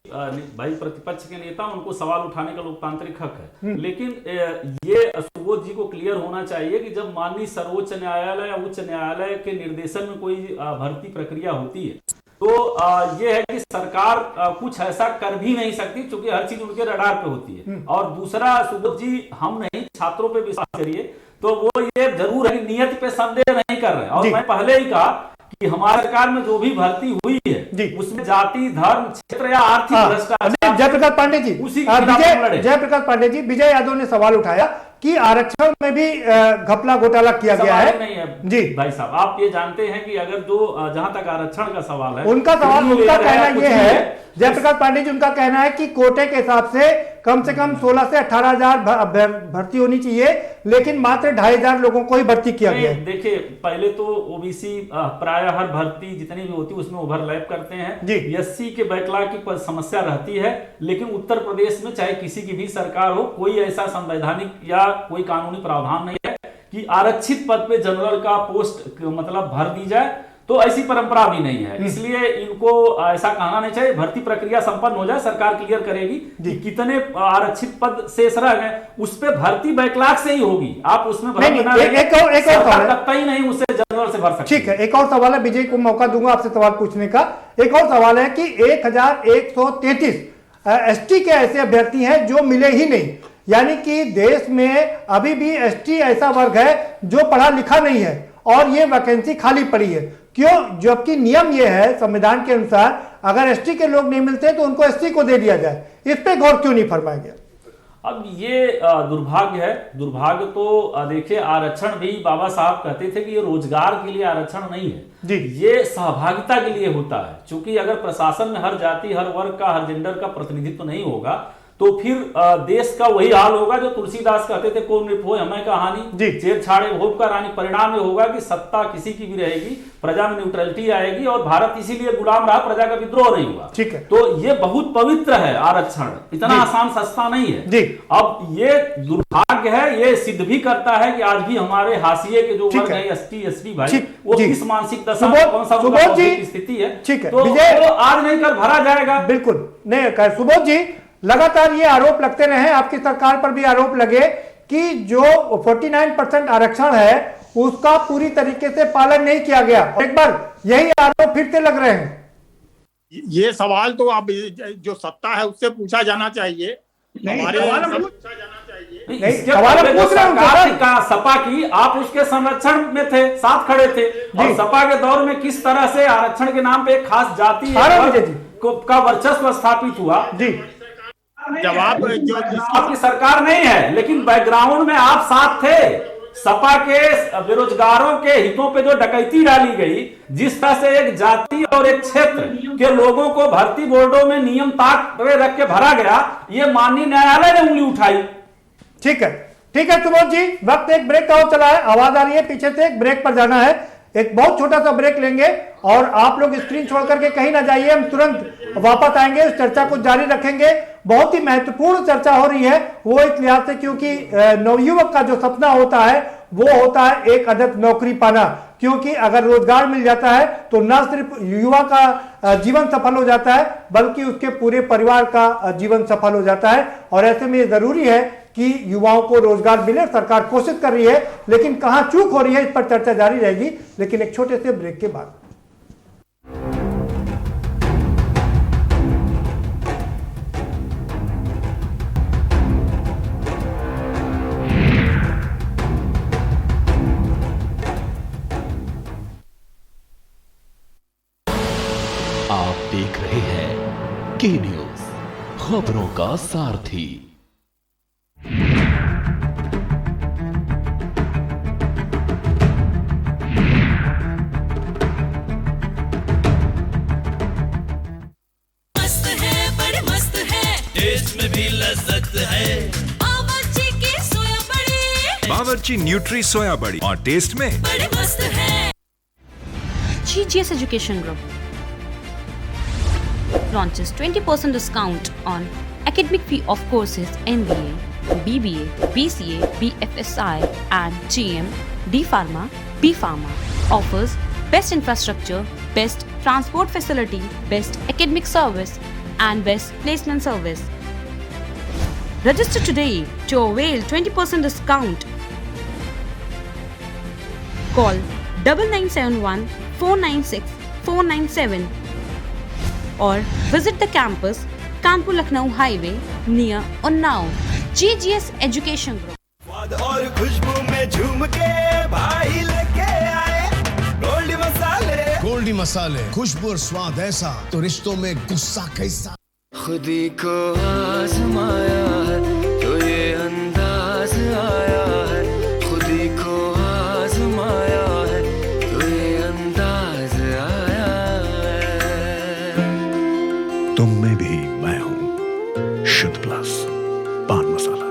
भाई प्रतिपक्ष के नेता, उनको सवाल उठाने का लोकतांत्रिक हक है, लेकिन ये सुबोध जी को क्लियर होना चाहिए कि जब माननीय सर्वोच्च न्यायालय या उच्च न्यायालय के निर्देशन में कोई भर्ती प्रक्रिया होती है तो ये है कि सरकार कुछ ऐसा कर भी नहीं सकती, क्योंकि हर चीज उनके रडार पे होती है। और दूसरा, सुबोध जी हम नहीं, छात्रों पे विश्वास करिए, तो वो ये जरूर है कि नियत पे संदेह नहीं कर रहे हैं। और मैं पहले ही कहा कि हमारी सरकार में जो भी भर्ती हुई है उसमें जाति, धर्म, क्षेत्र या आर्थिक भ्रष्टाचार। जयप्रकाश पांडे जी, जयप्रकाश पांडे जी, विजय यादव ने सवाल उठाया कि आरक्षण में भी घपला घोटाला किया गया है। नहीं है जी भाई साहब, आप ये जानते हैं कि अगर जो जहां तक आरक्षण का सवाल है, उनका कहना ये है, जयप्रकाश पांडे जी, उनका कहना है कि कोटे के हिसाब से कम 16 से 18,000 भर्ती होनी चाहिए, लेकिन मात्र 2,500 लोगों को ही भर्ती किया गया है। देखिए, पहले तो ओबीसी प्राय हर भर्ती जितनी भी होती है उसमें ओवरलैप करते हैं। एससी के बैकलॉग की समस्या रहती है, लेकिन उत्तर प्रदेश में चाहे किसी की भी सरकार हो, कोई ऐसा संवैधानिक या कोई कानूनी प्रावधान नहीं है कि आरक्षित पद पे जनरल का पोस्ट मतलब भर दी जाए, तो ऐसी परंपरा भी नहीं है। इसलिए इनको ऐसा कहना नहीं चाहिए। भर्ती प्रक्रिया संपन्न हो जाए, सरकार क्लियर करेगी कि कितने आरक्षित पद शेष रह गए, उस पे भर्ती बैकलॉग से ही होगी। आप उसमें एक और लगता ही नहीं उसे जनरल से भर सकते। ठीक है, एक और सवाल है, विजय को मौका दूंगा आपसे सवाल पूछने का। एक और सवाल है कि 1133 एसटी के ऐसे अभ्यर्थी हैं जो मिले ही नहीं, यानी कि देश में अभी भी एसटी ऐसा वर्ग है जो पढ़ा लिखा नहीं है और ये वैकेंसी खाली पड़ी है। क्यों? जबकि नियम ये है संविधान के अनुसार, अगर एसटी के लोग नहीं मिलते तो उनको एसटी को दे दिया जाए। इस पे गौर क्यों नहीं फरमाया गया? अब ये दुर्भाग्य है। दुर्भाग्य तो देखिए, आरक्षण भी बाबा साहब कहते थे कि ये रोजगार के लिए आरक्षण नहीं है, ये सहभागिता के लिए होता है। क्योंकि अगर प्रशासन में हर जाति, हर वर्ग का, हर जेंडर का प्रतिनिधित्व नहीं होगा तो फिर देश का वही हाल होगा जो तुलसीदास कहते थे, कौन रिप हो हमें कहानी, छेड़छाड़े भोग का रानी। परिणाम ये होगा कि सत्ता किसी की भी रहेगी, प्रजा में न्यूट्रलिटी आएगी और भारत इसीलिए गुलाम रहा, प्रजा का विद्रोह नहीं हुआ। ठीक है, तो ये बहुत पवित्र है आरक्षण, इतना आसान सस्ता नहीं है जी। अब ये दुर्भाग्य है, ये सिद्ध भी करता है कि आज भी हमारे हाशिए के जो वर्ग है, एसटी एसटी भाई, वो किस मानसिक दशा में, कौन सा स्थिति है, तो आज नहीं कल भरा जाएगा। बिल्कुल नहीं। सुबोध जी, लगातार ये आरोप लगते रहे, आपकी सरकार पर भी आरोप लगे कि जो 49% आरक्षण है उसका पूरी तरीके से पालन नहीं किया गया। एक बार यही आरोप फिर से लग रहे हैं। ये सवाल तो अब जो सत्ता है उससे पूछा जाना चाहिए। सपा की आप उसके संरक्षण में थे, साथ खड़े थे, और सपा के दौर में किस तरह से आरक्षण के नाम पे एक खास जाति का वर्चस्व स्थापित हुआ जी। जवाब जो आपकी सरकार नहीं है, लेकिन बैकग्राउंड में आप साथ थे। सपा के बेरोजगारों के हितों पे जो डकैती डाली गई, जिस तरह से एक जाति और एक क्षेत्र के लोगों को भर्ती बोर्डों में नियम ताक रख के भरा गया, ये माननीय न्यायालय ने उंगली उठाई। ठीक है सुबोध जी, वक्त एक ब्रेक का और चला है, आवाज आ रही है पीछे से, एक ब्रेक पर जाना है। एक बहुत छोटा सा ब्रेक लेंगे और आप लोग स्क्रीन छोड़ करके कहीं ना जाइए, हम तुरंत वापस आएंगे, इस चर्चा को जारी रखेंगे। बहुत ही महत्वपूर्ण चर्चा हो रही है, वो इस लिहाज से क्योंकि नवयुवक का जो सपना होता है वो होता है एक अदद नौकरी पाना, क्योंकि अगर रोजगार मिल जाता है तो न सिर्फ युवा का जीवन सफल हो जाता है बल्कि उसके पूरे परिवार का जीवन सफल हो जाता है। और ऐसे में ये जरूरी है कि युवाओं को रोजगार मिले। सरकार कोशिश कर रही है, लेकिन कहां चूक हो रही है इस पर चर्चा जारी रहेगी, लेकिन एक छोटे से ब्रेक के बाद। आप देख रहे हैं के न्यूज, खबरों का सारथी। मस्त है, बड़े मस्त है, टेस्ट में भी लज्जत है। बावर्ची की सोया बड़ी, बावर्ची न्यूट्री सोया बड़ी, और टेस्ट में बड़े मस्त है। GGS Education Group launches 20% discount on academic fee of courses MBA, BBA, BCA, BFSI and GM, D Pharma, B Pharma. Offers best infrastructure, best transport facility, best academic service and best placement service. Register today to avail 20% discount. Call 9971 496 497 or visit the campus Kanpur Lucknow highway near Unnao. GGS Education Group। स्वाद और खुशबू में झूम के भाई लेके आए गोल्डी मसाले। गोल्डी मसाले, खुशबू और स्वाद ऐसा तो रिश्तों में गुस्सा कैसा। खुदी को आजमाया है तो ये अंदाज आया है, खुदी को आजमाया है तो ये अंदाज आया है। तुम में भी मैं हूं, शुद्ध प्लस पान मसाला।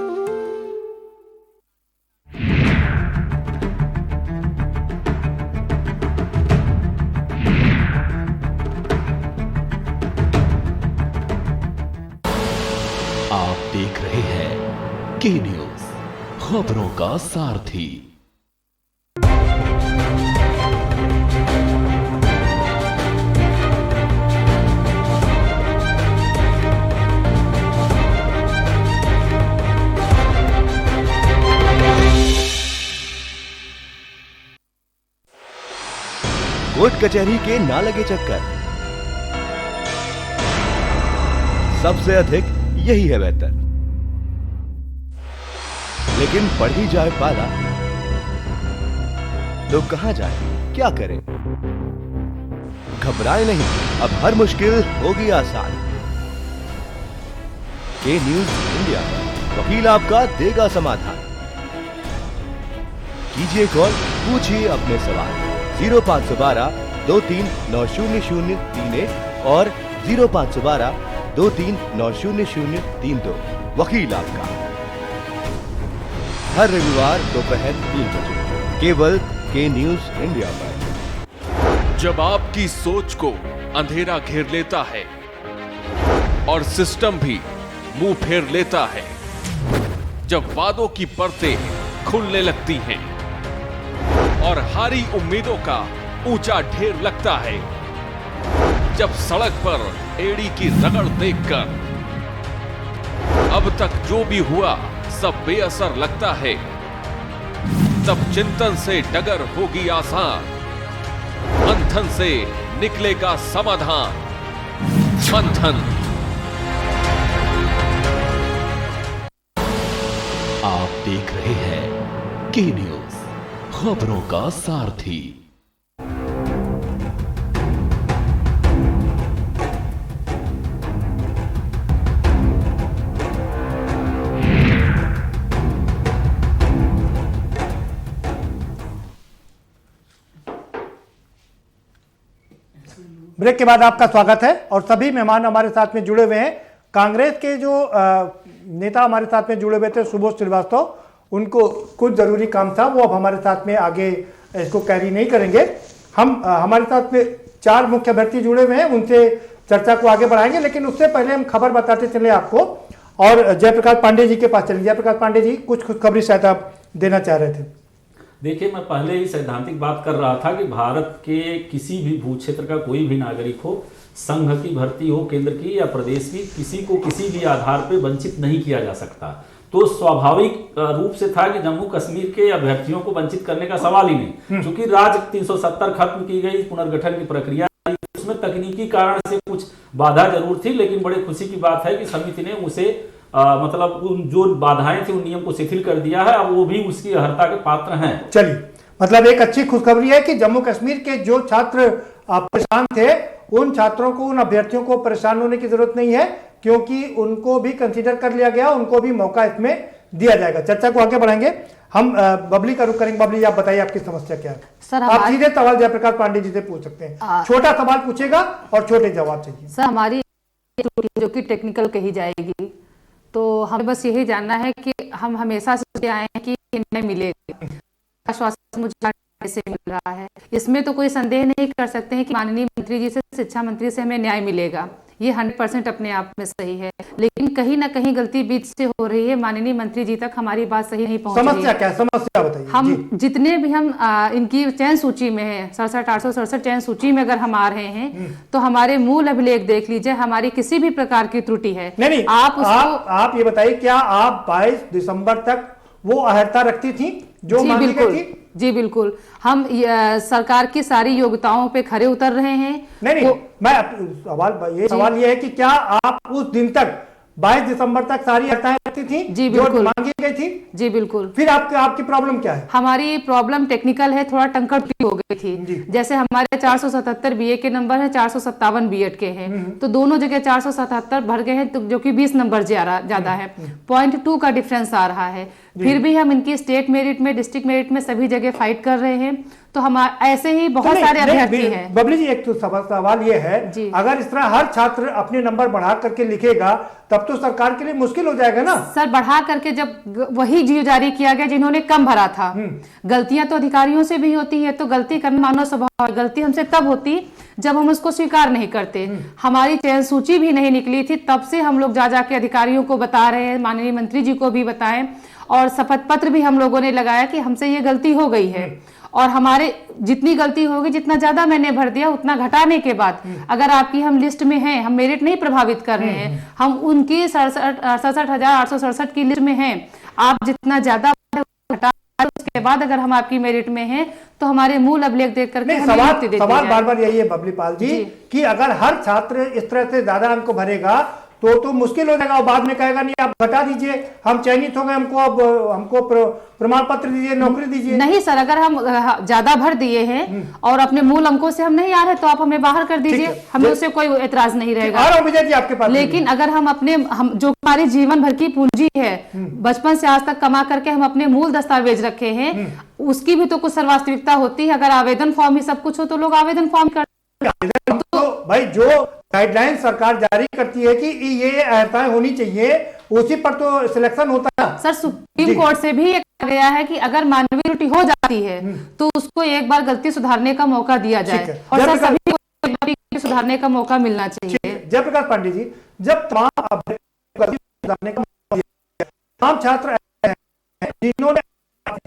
आप देख रहे हैं के न्यूज, खबरों का सारथी। कोर्ट कचहरी के ना लगे चक्कर, सबसे अधिक यही है बेहतर। लेकिन बढ़ ही जाए पाला तो कहां जाए, क्या करें? घबराए नहीं, अब हर मुश्किल होगी आसान। के न्यूज इंडिया पर वकील आपका देगा समाधान। कीजिए कॉल, पूछिए अपने सवाल। 0512 23900031 और 0512 23900032। वकील आपका हर रविवार दोपहर 3 बजे केवल के न्यूज इंडिया पर। जब आपकी सोच को अंधेरा घेर लेता है और सिस्टम भी मुंह फेर लेता है, जब वादों की परतें खुलने लगती हैं और हारी उम्मीदों का ऊंचा ढेर लगता है, जब सड़क पर एड़ी की रगड़ देखकर अब तक जो भी हुआ सब बेअसर लगता है, तब चिंतन से डगर होगी आसान, मंथन से निकलेगा समाधान। मंथन। आप देख रहे हैं के न्यूज, खबरों का सारथी। ब्रेक के बाद आपका स्वागत है और सभी मेहमान हमारे साथ में जुड़े हुए हैं। कांग्रेस के जो नेता हमारे साथ में जुड़े हुए थे, सुबोध श्रीवास्तव, उनको कुछ जरूरी काम था, वो अब हमारे साथ में आगे इसको कैरी नहीं करेंगे। हमारे साथ में 4 मुख्य अभ्यर्थी जुड़े हुए हैं, उनसे चर्चा को आगे बढ़ाएंगे, लेकिन उससे पहले हम खबर बताते चले आपको और जयप्रकाश पांडे जी के पास चलेंगे। जयप्रकाश पांडे जी, कुछ खुशखबरी शायद आप देना चाह रहे थे। देखिए, मैं पहले ही सैद्धांतिक बात कर रहा था कि भारत के किसी भी भू क्षेत्र का कोई भी नागरिक हो, संघ की भर्ती हो, केंद्र की या प्रदेश की, किसी को किसी भी आधार पर वंचित नहीं किया जा सकता। तो स्वाभाविक रूप से था कि जम्मू कश्मीर के अभ्यर्थियों को वंचित करने का सवाल ही नहीं, क्योंकि राज्य 370 खत्म की गई, पुनर्गठन की प्रक्रिया, उसमें तकनीकी कारण से कुछ बाधा जरूर थी, लेकिन बड़ी खुशी की बात है कि समिति ने उसे मतलब उन जो बाधाएं थी उन नियम को शिथिल कर दिया है, अब वो भी उसकी अर्हता के पात्र हैं। चलिए, मतलब एक अच्छी खुशखबरी है कि जम्मू कश्मीर के जो छात्र परेशान थे, उन छात्रों को, उन अभ्यर्थियों को परेशान होने की जरूरत नहीं है, क्योंकि उनको भी कंसीडर कर लिया गया, उनको भी मौका इसमें दिया जाएगा। चर्चा को आगे बढ़ाएंगे हम। बबली का रुख करेंगे। बबली, आप बताइए आपकी समस्या क्या है? सर, आप सीधे सवाल जयप्रकाश पांडे जी से पूछ सकते हैं। छोटा सवाल पूछेगा और छोटे जवाब चाहिए। सर, हमारी जो कि टेक्निकल कही जाएगी, तो हमें बस यही जानना है कि हम हमेशा सोचते आए हैं कि न्याय मिलेगा, आश्वासन मुझे से मिल रहा है, इसमें तो कोई संदेह नहीं कर सकते हैं कि माननीय मंत्री जी से, शिक्षा मंत्री से हमें न्याय मिलेगा। ये 100% अपने आप में सही है, लेकिन कहीं ना कहीं गलती बीच से हो रही है। माननीय मंत्री जी तक हमारी बात सही नहीं पहुंच रही है। समस्या क्या है? समस्या बताइए। हम जितने भी हम इनकी चयन सूची में है, 67,867 चयन सूची में अगर हम आ रहे हैं, तो हमारे मूल अभिलेख देख लीजिए, हमारी किसी भी प्रकार की त्रुटि है। नहीं, आप ये बताइए, क्या आप 22 दिसंबर तक वो अर्हता रखती थी जो मांगी गई थी? जी बिल्कुल, हम सरकार की सारी योग्यताओं पे खरे उतर रहे हैं। नहीं, मैं सवाल ये है कि क्या आप उस दिन तक 22 दिसंबर तक सारी अर्हताएं सकती थी जी जो बिल्कुल मांगी गई थी? जी बिल्कुल। फिर आपकी प्रॉब्लम क्या है? हमारी प्रॉब्लम टेक्निकल है, थोड़ा टंकड़ हो गई थी। जैसे हमारे 477 बीए के नंबर है, 457 बीएड के हैं, तो दोनों जगह 477 भर गए हैं, तो जो कि 20 नंबर ज्यादा है, 0.2 का डिफरेंस आ रहा है। फिर भी हम इनकी स्टेट मेरिट में, डिस्ट्रिक्ट मेरिट में सभी जगह फाइट कर रहे हैं। तो हम ऐसे ही बहुत सारे अभ्यर्थी हैं। बबली जी, एक तो सवाल ये है, अगर इस तरह हर छात्र अपने नंबर बढ़ा करके लिखेगा तब तो सरकार के लिए मुश्किल हो जाएगा ना? सर, बढ़ा करके जब वही जियो जारी किया गया जिन्होंने कम भरा था। गलतियां तो अधिकारियों से भी होती है, तो गलती करना मानव स्वभाव है। गलती हमसे तब होती जब हम उसको स्वीकार नहीं करते। हमारी चयन सूची भी नहीं निकली थी, तब से हम लोग जा जाके अधिकारियों को बता रहे हैं, माननीय मंत्री जी को भी बताएं, और शपथ पत्र भी हम लोगों ने लगाया कि हमसे ये गलती हो गई है। और हमारे जितनी गलती होगी, जितना ज्यादा मैंने भर दिया उतना घटाने के बाद अगर आपकी हम लिस्ट में हैं, हम मेरिट नहीं प्रभावित कर रहे हैं, हम उनकी 67,867 की लिस्ट में हैं, आप जितना ज्यादा घटा उसके बाद अगर हम आपकी मेरिट में हैं तो हमारे मूल अभिलेख देख करके सवाल बार बार यही है बबली पाल जी कि अगर हर छात्र इस तरह से ज्यादा अंक भरेगा तो मुश्किल हो जाएगा, और बाद में कहेगा नहीं आप घटा दीजिए, हम चयनित हो गए, हमको प्रमाण पत्र दीजिए, नौकरी दीजिए। नहीं सर, अगर हम ज्यादा भर दिए हैं और अपने मूल अंकों से हम नहीं आ रहे तो आप हमें बाहर कर दीजिए, हमें उससे कोई एतराज नहीं रहेगा। और विजय जी आपके पास, लेकिन अगर हम जो हमारी जीवन भर की पूंजी है, बचपन से आज तक कमा करके हम अपने मूल दस्तावेज रखे हैं, उसकी भी तो कुछ सर्वास्तविकता होती है। अगर आवेदन फॉर्म ही सब कुछ हो तो लोग आवेदन फॉर्म कर, तो भाई जो गाइडलाइन सरकार जारी करती है कि ये अर्हताएं होनी चाहिए, उसी पर तो सिलेक्शन होता है। सर, सुप्रीम कोर्ट से भी कहा गया है कि अगर मानवीय त्रुटि हो जाती है तो उसको एक बार गलती सुधारने का मौका दिया जाए, और सर सभी को एक बार सुधारने का मौका मिलना चाहिए। जयप्रकाश पांडे जी, जब तमाम गलती सुधारने का मौका दिया, तमाम छात्र जिन्होंने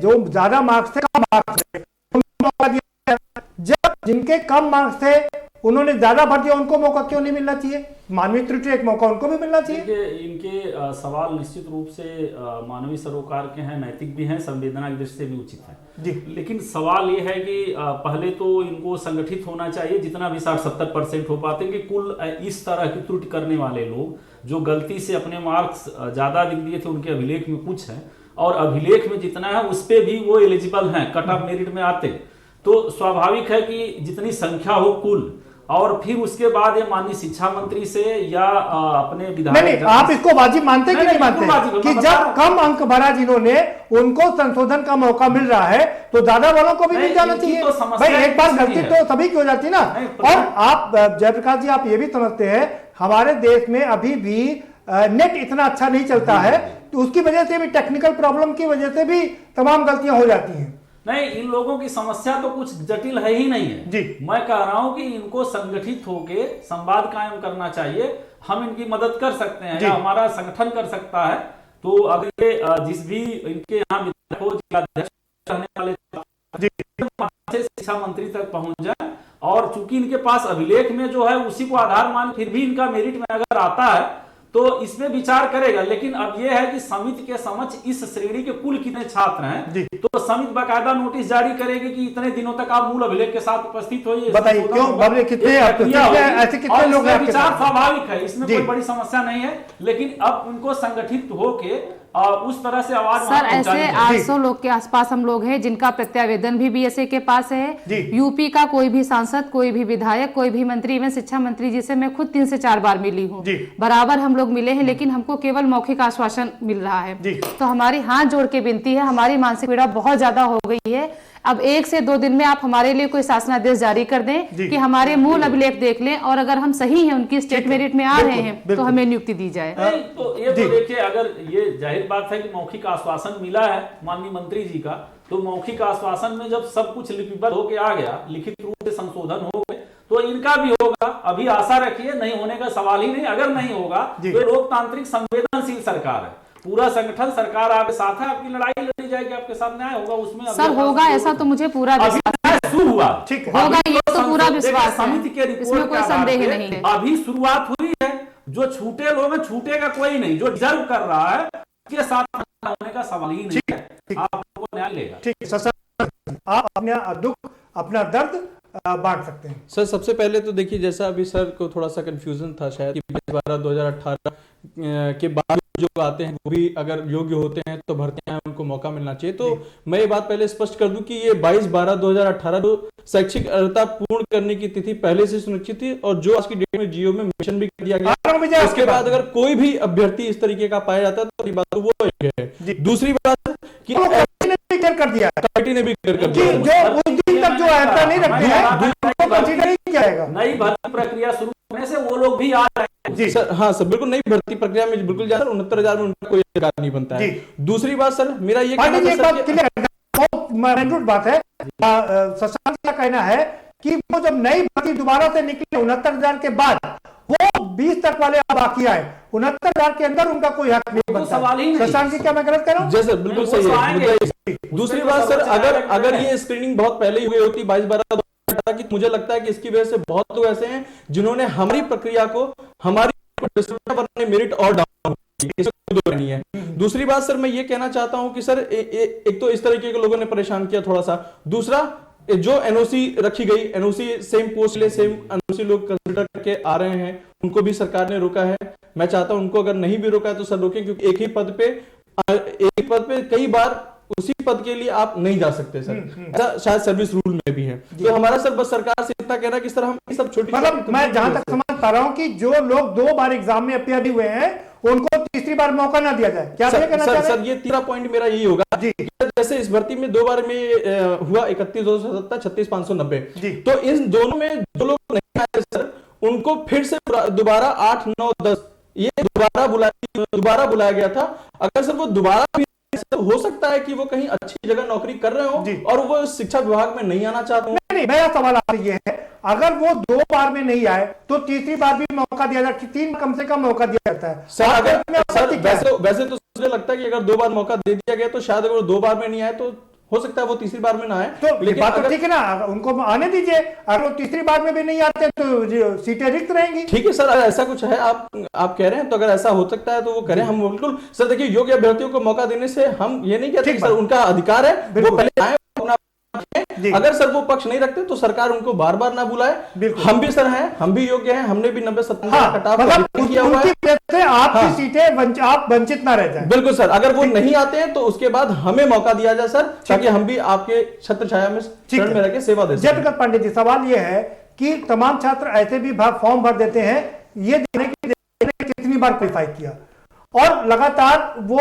जो ज्यादा मार्क्स थे, कम मार्क्स थे, उनको मौका दिया, जब जिनके कम मार्क्स थे उन्होंने ज्यादा भर दिया, उनको मौका क्यों नहीं मिलना चाहिए? मानवीय त्रुटि एक मौका उनको भी मिलना चाहिए। इनके सवाल निश्चित रूप से मानवीय सरोकार के हैं, नैतिक भी हैं, संवेदना की दृष्टि से भी उचित है जी। लेकिन सवाल ये है कि पहले तो इनको संगठित होना चाहिए, जितना भी 60-70% हो पाते हैं, कि कुल इस तरह की त्रुटि करने वाले लोग जो गलती से अपने मार्क्स ज्यादा लिख दिए थे, उनके अभिलेख में कुछ है, और अभिलेख में जितना है उस पर भी वो एलिजिबल हैं, कट ऑफ मेरिट में आते, तो स्वाभाविक है कि जितनी संख्या हो कुल, और फिर उसके बाद ये माननीय शिक्षा मंत्री से या अपने विधायक, नहीं, आप इसको वाजिब मानते कि नहीं मानते कि जब कम अंक भरा जिन्होंने, उनको संशोधन का मौका मिल रहा है तो ज्यादा वालों को भी मिल जाना चाहिए? भाई एक बार गलती तो सभी की हो जाती है ना। और आप जयप्रकाश जी, आप ये भी समझते हैं हमारे देश में अभी भी नेट इतना अच्छा नहीं चलता है, तो उसकी वजह से भी, टेक्निकल प्रॉब्लम की वजह से भी तमाम गलतियां हो जाती हैं। नहीं, इन लोगों की समस्या तो कुछ जटिल है ही नहीं है जी। मैं कह रहा हूं कि इनको संगठित होके संवाद कायम करना चाहिए, हम इनकी मदद कर सकते हैं या हमारा संगठन कर सकता है। तो अगर ये जिस भी इनके यहाँ विधायक हो, जिलाध्यक्ष रहने वाले शिक्षा मंत्री तक पहुंच जाए, और चूंकि इनके पास अभिलेख में जो है उसी को आधार मान फिर भी इनका मेरिट में अगर आता है तो इसमें विचार करेगा। लेकिन अब यह है कि समिति के समक्ष इस श्रेणी के कुल कितने छात्र हैं, तो समिति बाकायदा नोटिस जारी करेगी कि इतने दिनों तक आप मूल अभिलेख के साथ उपस्थित होइए। बताइए क्यों, कितने ऐसे कितने लोग हैं? विचार स्वाभाविक है, इसमें कोई बड़ी समस्या नहीं है, लेकिन अब उनको संगठित होके उस तरह से आवाज, सर ऐसे 800 लोग के आसपास हम लोग हैं जिनका प्रत्यावेदन भी बीएसए के पास है। यूपी का कोई भी सांसद, कोई भी विधायक, कोई भी मंत्री, इवन शिक्षा मंत्री जी से मैं खुद 3 से 4 बार मिली हूँ, बराबर हम लोग मिले हैं, लेकिन हमको केवल मौखिक आश्वासन मिल रहा है। तो हमारी हाथ जोड़ के विनती है, हमारी मानसिक पीड़ा बहुत ज्यादा हो गई है, अब 1 से 2 दिन में आप हमारे लिए कोई शासनादेश जारी कर दें कि हमारे मूल अभिलेख देख लें, और अगर हम सही हैं, उनकी स्टेट मेरिट में आ रहे हैं, तो हमें नियुक्ति दी जाए। तो ये तो देखिए, अगर ये जाहिर बात है कि मौखिक आश्वासन मिला है माननीय मंत्री जी का, तो मौखिक आश्वासन में जब सब कुछ लिपिबद्ध होके आ गया, लिखित रूप से संशोधन हो गए, तो इनका भी होगा। अभी आशा रखिए, नहीं होने का सवाल ही नहीं। अगर नहीं होगा तो लोकतांत्रिक संवेदनशील सरकार है, पूरा संगठन सरकार आपके साथ है, आपकी लड़ाई लड़ी जाएगी, आपके साथ न्याय होगा, उसमें सर होगा ऐसा तो मुझे पूरा विश्वास हुआ, ठीक होगा, ये तो पूरा विश्वास समिति के इसमें कोई संदेह नहीं है। अभी शुरुआत हुई है, जो छूटे लोग हैं, छूटेगा कोई नहीं, जो डिजर्व कर रहा है के साथ होने का सवाल ही नहीं है, आपको न्याय लेगा। ठीक है सर, आप अपना दुख, अपना दर्द बांट सकते हैं। सर सबसे पहले तो देखिए, जैसा अभी सर को थोड़ा सा कंफ्यूजन था शायद कि 2018 के बाद जो आते हैं वो भी अगर योग्य होते हैं तो भर्तियां हैं, उनको मौका मिलना चाहिए। तो मैं ये बात पहले स्पष्ट कर दूं कि ये 22/12/2018 जो शैक्षिक अर्हता पूर्ण करने की तिथि पहले से सुनिश्चित थी और जो आज की डेट में जियो में मेंशन भी कर दिया गया। उसके बाद अगर कोई भी अभ्यर्थी इस तरीके का पाया जाता है तो ये बात वो है। दूसरी बात कि कर दिया कमेटी ने भी कर दिया, जो उस दिन तक जो अर्हता नहीं रखते हैं उनको कंसीडर नहीं किया जाएगा। नई भर्ती प्रक्रिया शुरू होने से वो लोग भी आ रहे हैं जी सर। हाँ सर, बिल्कुल नई भर्ती प्रक्रिया में बिल्कुल जा रहा है। 69,000 में उनका कोई अधिकार नहीं बनता है। दूसरी बात सर, मेरा ये कहना बात है, शशांक का कहना है कि वो जब नई भर्ती दोबारा से निकले 69,000 के बाद वो 20 तक वाले बाकी आए, 69,000 के अंदर उनका कोई हक नहीं बनता। सवाल ही नहीं। शशांक जी क्या मैं गलत कर रहा हूँ? जी सर, बिल्कुल सही है। दूसरी बात सर, अगर ये स्क्रीनिंग बहुत पहले ही हुई होती 22/12 की, मुझे लगता है कि इसकी वजह से बहुत लोग ऐसे हैं जिन्होंने हमारी प्रक्रिया को हमारी मेरिट और डाउन नहीं है। दूसरी बात सर, मैं ये कहना चाहता हूं कि सर एक तो इस तरीके के लोगों ने परेशान किया थोड़ा सा। दूसरा, जो एनओसी रखी गई, एनओसी सेम पोस्ट ले सेम एनओसी लोग कंसिडर करके आ रहे हैं, उनको भी सरकार ने रोका है। मैं चाहता हूं उनको अगर नहीं भी रोका है तो सर रोकें, क्योंकि एक ही पद पे कई बार उसी पद के लिए आप नहीं जा सकते सर। ऐसा शायद सर्विस रूल में भी है। तो हमारा सर बस सरकार से इतना कहना कि सर हम सब छोटी, मतलब मैं जहां तक समझ पा रहा हूं कि जो लोग 2 बार एग्जाम में अपीयर हुए हैं उनको तीसरी बार मौका ना दिया जाए। क्या सर, सर ये तीसरा पॉइंट मेरा यही होगा जी। जैसे इस भर्ती में 2 बार में हुआ 31,270, 36,590, तो इन दोनों में जो लोग नहीं आए सर उनको फिर से दोबारा 8, 9, 10 ये दोबारा बुलाया गया था। अगर सर वो दोबारा हो सकता है कि वो कहीं अच्छी जगह नौकरी कर रहे हो और वो शिक्षा विभाग में नहीं आना चाहते। नहीं, मेरा सवाल आपसे ये है, अगर वो 2 बार में नहीं आए तो तीसरी बार भी मौका दिया जाता है, 3 कम से कम मौका दिया जाता है सर। वैसे तो मुझे लगता है कि अगर 2 बार मौका दे दिया गया तो शायद अगर वो 2 बार में नहीं आए तो हो सकता है वो तीसरी बार में ना आए। तो लेकिन बात तो ठीक है ना, उनको आने दीजिए। अगर वो तीसरी बार में भी नहीं आते तो सीटें रिक्त रहेंगी। ठीक है सर, ऐसा कुछ है आप कह रहे हैं तो अगर ऐसा हो सकता है तो वो करें। हम बिल्कुल सर, देखिए योग्य अभ्यर्थियों को मौका देने से हम ये नहीं कहते सर, उनका अधिकार है, वो पहले आए अपना। अगर सर वो पक्ष नहीं रखते तो सरकार उनको बार बार ना बुलाए। हम भी सर हैं, हम भी योग्य हैं, हमने भी 90-70 कटाव किया हुआ है। आपकी सीटें आप वंचित ना रह जाए। बिल्कुल सर, अगर वो नहीं आते हैं तो उसके बाद हमें मौका दिया जाए सर, ताकि हम भी आपके छत्र छाया में शरण में रह के सेवा दे सकें। जयप्रकाश पांडे जी, सवाल ये है कि तमाम छात्र ऐसे भी फॉर्म भर देते हैं ये देखने की कितनी बार क्वालिफाई किया, और लगातार वो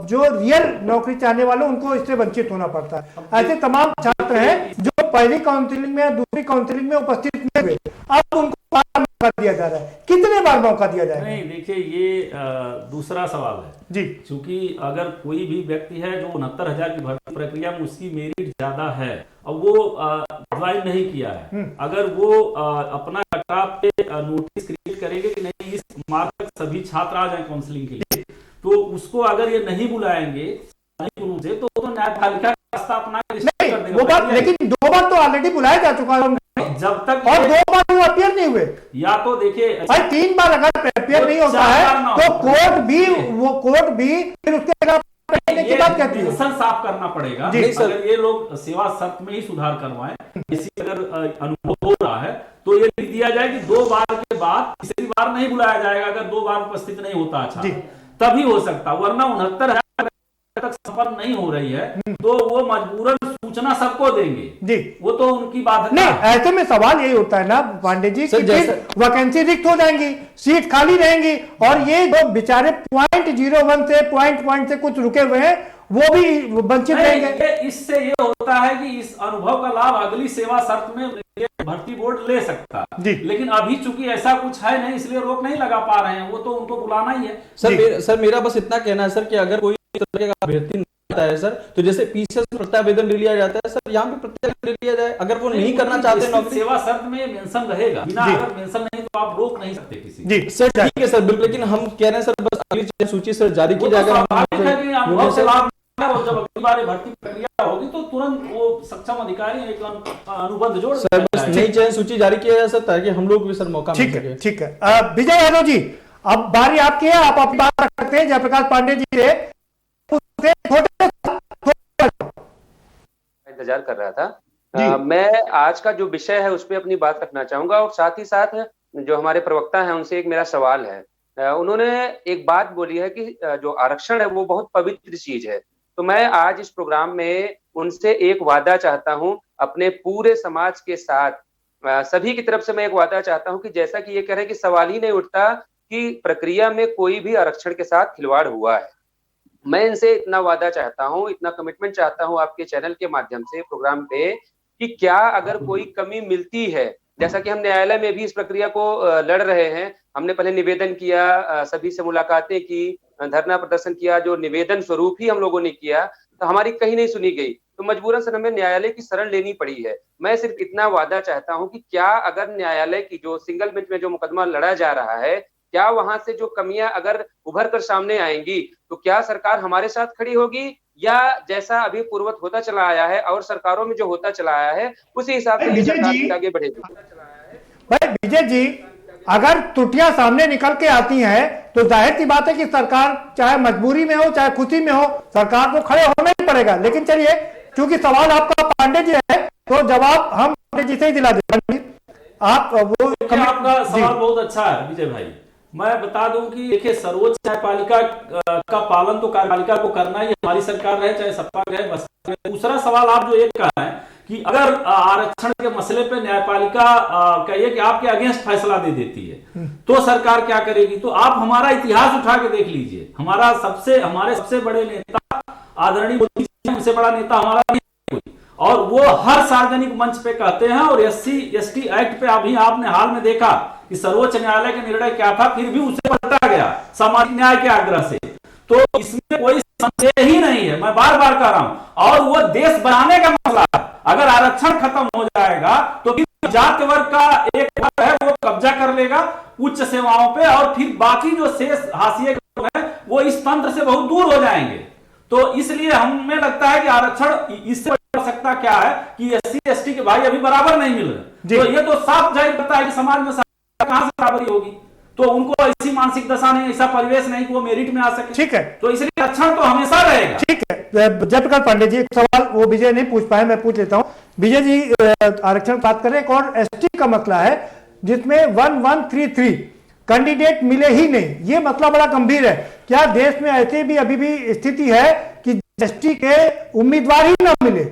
जो रियल नौकरी चाहने वाले उनको इससे वंचित होना पड़ता है। ऐसे तमाम छात्र हैं जो पहली काउंसलिंग में, दूसरी काउंसलिंग में उपस्थित नहीं हुए, अब उनको बार मौका दिया जा रहा है। कितने बार मौका दिया जाएगा? नहीं, देखिए ये दूसरा सवाल है जी, क्योंकि अगर कोई भी व्यक्ति है जो 69,000 की भर्ती प्रक्रिया में उसकी मेरिट ज्यादा है और वो ज्वाइन नहीं किया है, अगर वो अपना कटाव पे नोटिस क्रिएट करेंगे कि नहीं इस मार्क तक सभी छात्र आ जाए काउंसलिंग के लिए, तो उसको अगर ये नहीं बुलाएंगे से तो न्यायपालिका का रास्ता अपना वो बात, लेकिन 2 बार तो ऑलरेडी बुलाया जा चुका है जब तक, और 2 बार वो अपीयर नहीं हुए। या तो देखिए भाई 3 बार अगर अपीयर नहीं होता है तो कोर्ट भी फिर उसके की बात कहती है, साफ करना पड़ेगा। अगर ये लोग सेवा शर्त में ही सुधार करवाएं, किसी अगर अनुभव हो रहा है तो ये लिख दिया जाए कि 2 बार के बाद तीसरी बार नहीं बुलाया जाएगा। अगर 2 बार उपस्थित नहीं होता अच्छा तभी हो सकता, वरना 69,000 तक संपन्न नहीं हो रही है तो वो मजबूरन सूचना सबको देंगे जी, वो तो उनकी बात नहीं। ऐसे में सवाल यही होता है ना पांडे जी कि वैकेंसी रिक्त हो जाएंगी, सीट खाली रहेंगी, और ये जो बेचारे 0.01 से पॉइंट से कुछ रुके हुए हैं वो भी वंचित रहेंगे। इससे ये होता है कि इस अनुभव का लाभ अगली सेवा शर्त में भर्ती बोर्ड ले सकता जी, लेकिन अभी चूंकि ऐसा कुछ है नहीं इसलिए रोक नहीं लगा पा रहे हैं, वो तो उनको बुलाना ही है। सर मेरा बस इतना कहना है सर कि अगर कोई तरह का अभ्यर्थी आता है सर, तो जैसे पीसीएस में प्रत्यावेदन ले लिया जाता है सर, यहाँ पे प्रत्यावेदन ले लिया जाए। अगर वो नहीं करना चाहते नौकरी, सेवा शर्त में मेंशन रहेगा, बिना अगर मेंशन नहीं तो आप रोक नहीं सकते किसी जी सर। ठीक है सर, बिल्कुल, लेकिन हम कह रहे हैं सर बस अगली सूची सर जारी की जाएगा। और जब अगली बार भर्ती प्रक्रिया होगी तो तुरंत वो सक्षम अधिकारी एक अनुबंध जोड़ सर, बस नई चयन सूची जारी किया जाए सर, ताकि हम लोग भी सर मौका मिल सके। ठीक है, विजय यादव जी अब बारी आपकी है, आप अपनी बात रख सकते हैं। जयप्रकाश पांडे जी से इंतजार कर रहा था। मैं आज का जो विषय है उस पर अपनी बात रखना चाहूंगा, और साथ ही साथ जो हमारे प्रवक्ता हैं उनसे एक मेरा सवाल है उन्होंने एक बात बोली है कि जो आरक्षण है वो बहुत पवित्र चीज है। तो मैं आज इस प्रोग्राम में उनसे एक वादा चाहता हूं, अपने पूरे समाज के साथ सभी की तरफ से मैं एक वादा चाहता हूं कि जैसा कि ये कह रहे हैं कि सवाल ही नहीं उठता कि प्रक्रिया में कोई भी आरक्षण के साथ खिलवाड़ हुआ है। मैं इनसे इतना वादा चाहता हूं, इतना कमिटमेंट चाहता हूं आपके चैनल के माध्यम से प्रोग्राम पे कि क्या अगर कोई कमी मिलती है, जैसा कि हम न्यायालय में भी इस प्रक्रिया को लड़ रहे हैं, हमने पहले निवेदन किया, सभी से मुलाकातें की, धरना प्रदर्शन किया, जो निवेदन स्वरूप ही हम लोगों ने किया, तो हमारी कहीं नहीं सुनी गई, तो मजबूरन सर हमें न्यायालय की शरण लेनी पड़ी है। मैं सिर्फ इतना वादा चाहता हूं कि क्या अगर न्यायालय की जो सिंगल बेंच में जो मुकदमा लड़ा जा रहा है, क्या वहां से जो कमियां अगर उभर कर सामने आएंगी तो क्या सरकार हमारे साथ खड़ी होगी, या जैसा अभी पूर्ववत होता चला आया है और सरकारों में जो होता चला आया है उसी हिसाब से सरकार आगे बढ़ेगी। भाई विजय जी, अगर त्रुटियां सामने निकल के आती हैं तो जाहिर सी बात है कि सरकार चाहे मजबूरी में हो चाहे खुशी में हो, सरकार को खड़े होना ही पड़ेगा। लेकिन चलिए, क्योंकि सवाल आपका पांडे जी है तो जवाब हम पांडे जी से ही दिला देंगे। आप वो आपका सवाल बहुत अच्छा है विजय भाई। मैं बता दूं कि देखिए, सर्वोच्च न्यायपालिका का पालन तो कार्यपालिका को करना ही, हमारी सरकार रहे चाहे सत्ता रहे बस। दूसरा सवाल आप जो एक कहा है कि अगर आरक्षण के मसले पे न्यायपालिका कहिए कि आपके अगेंस्ट फैसला दे देती है तो सरकार क्या करेगी। तो आप हमारा इतिहास उठा के देख लीजिए, हमारे सबसे बड़े नेता आदरणीय मोदी जी, उनसे बड़ा नेता हमारा नहीं कोई, और वो हर सार्वजनिक मंच पे कहते हैं। और SC/ST एक्ट पे अभी आपने हाल में देखा कि सर्वोच्च न्यायालय का निर्णय क्या था, फिर भी उसे पलटा गया सामाजिक न्याय के आग्रह से। तो इसमें कोई संदेह ही नहीं है, मैं बार बार कह रहा हूं। और वो देश बनाने का मसला है, अगर आरक्षण खत्म हो जाएगा तो फिर जाति वर्ग का एक वर्ग है वो कब्जा कर लेगा उच्च सेवाओं पे, और फिर बाकी जो शेष हाशिए के लोग हैं वो इस तंत्र से बहुत दूर हो जाएंगे। तो इसलिए हमें लगता है कि आरक्षण इससे बढ़ सकता क्या है कि SC/ST के भाई अभी बराबर नहीं मिल रहे, तो ये तो साफ जाहिर पता है कि समाज में कहां से बराबरी होगी। तो उनको ऐसी मानसिक दशा नहीं, ऐसा परिवेश नहीं कि वो मेरिट में आ सके। ठीक है, तो इसलिए आरक्षण तो हमेशा रहेगा। ठीक है, जयप्रकाश पांडे जी, एक सवाल वो विजय नहीं पूछ पाए, मैं पूछ लेता हूं। विजय जी, आरक्षण बात करें, एक और ST का मसला है जिसमें 1133 कैंडिडेट मिले ही नहीं, ये मसला बड़ा गंभीर है। क्या देश में ऐसे भी अभी भी स्थिति है कि ST के उम्मीदवार ही न मिले?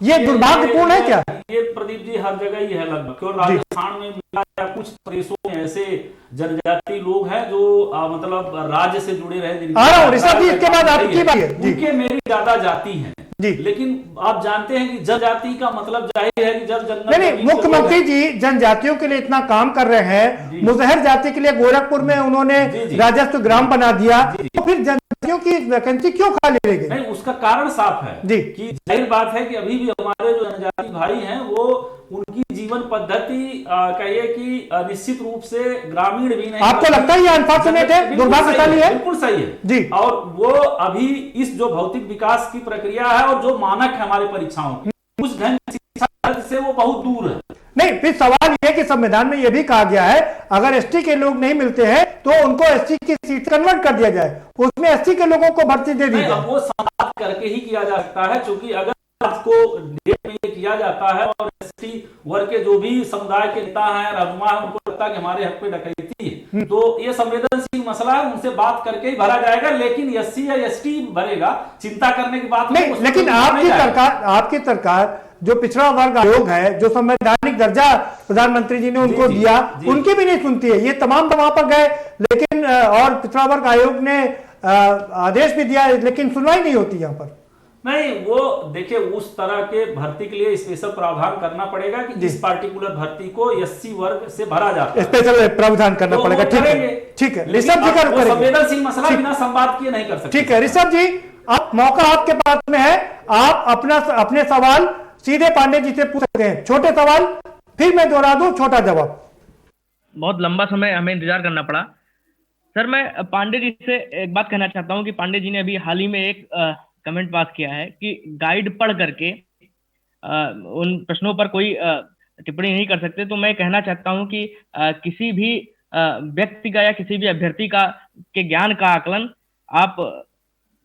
ये दुर्भाग्यपूर्ण है क्या? ये प्रदीप जी हर जगह ही है लगभग, क्यों राजस्थान में मिला है, कुछ प्रदेशों में ऐसे जनजाति लोग हैं जो मतलब राज्य से जुड़े रहे, इसके बाद आपकी बात है, उनके मेरी ज्यादा जाति है जी। लेकिन आप जानते हैं कि जनजाति का मतलब जाहिर है कि जब जंगल नहीं, मुख्यमंत्री जी जनजातियों के लिए इतना काम कर रहे हैं, मुजहर जाति के लिए गोरखपुर में उन्होंने राजस्व ग्राम बना दिया, तो फिर जनजातियों की वैकेंसी क्यों खाली रह गई? नहीं, उसका कारण साफ है जी, कि जाहिर बात है कि अभी भी हमारे जो जनजाति भाई हैं वो उनकी जीवन पद्धति कहिए कि निश्चित रूप से ग्रामीण भी नहीं। आपको लगता है ये अनफॉर्चुनेट है, दुर्भाग्यशाली है? बिल्कुल सही है जी। और वो अभी इस जो भौतिक विकास की प्रक्रिया है और जो मानक है हमारे परीक्षाओं की, उस ढंग शिक्षा से वो बहुत दूर है। नहीं, फिर सवाल ये कि संविधान में ये भी कहा गया है अगर ST के लोग नहीं मिलते हैं तो उनको SC की सीट कन्वर्ट कर दिया जाए, उसमें SC के लोगों को भर्ती दे दी जाए। वो समाप्त करके ही किया जा सकता है, क्योंकि अगर को डेट में ये किया जाता है और ST वर्ग के जो भी समुदाय के नेता हैं, रहनुमा है, उनको लगता है कि हमारे हक पे डकैती है, तो ये संवेदनशील मसला है, उनसे बात करके ही भरा जाएगा। लेकिन SC या ST भरेगा, चिंता करने की बात नहीं। लेकिन आपकी सरकार जो पिछड़ा वर्ग आयोग है, जो संवैधानिक दर्जा प्रधानमंत्री जी ने उनको दिया, उनकी भी नहीं सुनती है। ये तमाम वहां पर गए, लेकिन और पिछड़ा वर्ग आयोग ने आदेश भी दिया, लेकिन सुनवाई नहीं होती यहाँ पर। नहीं, वो देखिए उस तरह के भर्ती के लिए स्पेशल प्रावधान करना पड़ेगा कि जिस पार्टिकुलर भर्ती को SC वर्ग से भरा जाता है, स्पेशल प्रावधान करना पड़ेगा। ठीक है, ठीक है, ऋषभ जी का संवेदनशील मसला बिना संवाद किए नहीं कर सकते। ठीक है ऋषभ जी, आप मौका आपके पास में है, आप अपने सवाल सीधे पांडे जी से पूछ सकते हैं। छोटे सवाल फिर मैं दोहरा दूं, छोटा जवाब। बहुत लंबा समय हमें इंतजार करना पड़ा। सर, मैं पांडे जी से एक बात कहना चाहता हूं कि पांडे जी ने अभी हाल ही में एक कमेंट पास किया है कि गाइड पढ़ करके उन प्रश्नों पर कोई टिप्पणी नहीं कर सकते। तो मैं कहना चाहता हूं कि किसी भी व्यक्ति का या किसी भी अभ्यर्थी का के ज्ञान का आकलन आप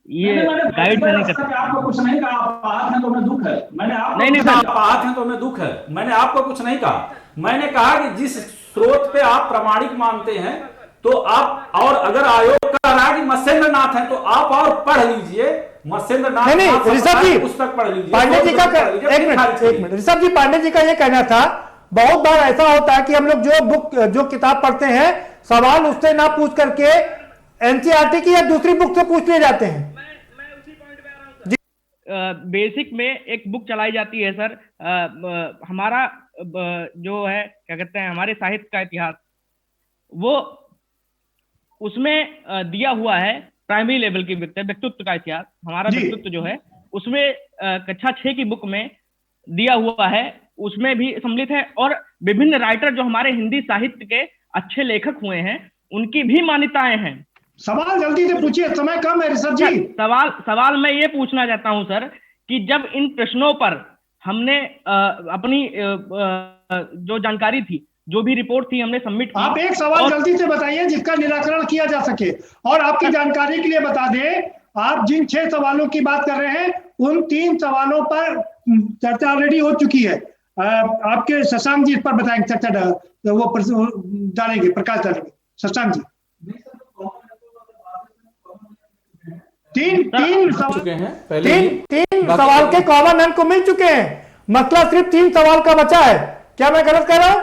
ये गाइड से नहीं कर सकते। आपको कुछ नहीं कहा, आप आहत हैं तो हमें दुख है। मैंने आपको नहीं आप आहत हैं तो हमें दुख है, मैंने आपको कुछ नहीं कहा। मैंने कहा कि जिस स्रोत पे आप प्रामाणिक मानते हैं तो आप, और अगर आयोग कह रहा है कि मत्स्येंद्र नाथ है, तो आप और पढ़ लीजिए मत्स्येंद्र नाथ ऋषभ जी, पुस्तक पढ़ लीजिए। पांडे जी का एक मिनट ऋषभ जी, पांडे जी का ये कहना था बहुत बार ऐसा होता है कि हम लोग जो किताब पढ़ते हैं सवाल उससे ना पूछ करके एनसीईआरटी की या दूसरी बुक से पूछ ले जाते हैं। बेसिक में एक बुक चलाई जाती है सर, हमारा जो है क्या कहते हैं हमारे साहित्य का इतिहास, वो उसमें दिया हुआ है प्राइमरी लेवल की व्यक्तित्व का इतिहास, हमारा व्यक्तित्व जो है उसमें कक्षा 6 की बुक में दिया हुआ है, उसमें भी सम्मिलित है। और विभिन्न राइटर जो हमारे हिंदी साहित्य के अच्छे लेखक हुए हैं उनकी भी मान्यताएं हैं। सवाल जल्दी से पूछिए, समय कम है ऋषभ जी। सवाल मैं ये पूछना चाहता हूं सर कि जब इन प्रश्नों पर हमने अपनी जो जानकारी थी, जो भी रिपोर्ट थी, हमने सबमिट की। आप एक सवाल जल्दी से बताइए जिसका निराकरण किया जा सके। और आपकी जानकारी के लिए बता दें, आप जिन 6 सवालों की बात कर रहे हैं उन 3 सवालों पर चर्चा ऑलरेडी हो चुकी है। आपके शशांक जी इस पर बताएंगे, चर्चा वो डालेंगे, प्रकाश डालेंगे। शशांक जी, तीन सवाल के कॉमन मैन को मिल चुके हैं, मसला सिर्फ 3 सवाल का बचा है। क्या मैं गलत कह रहा हूं?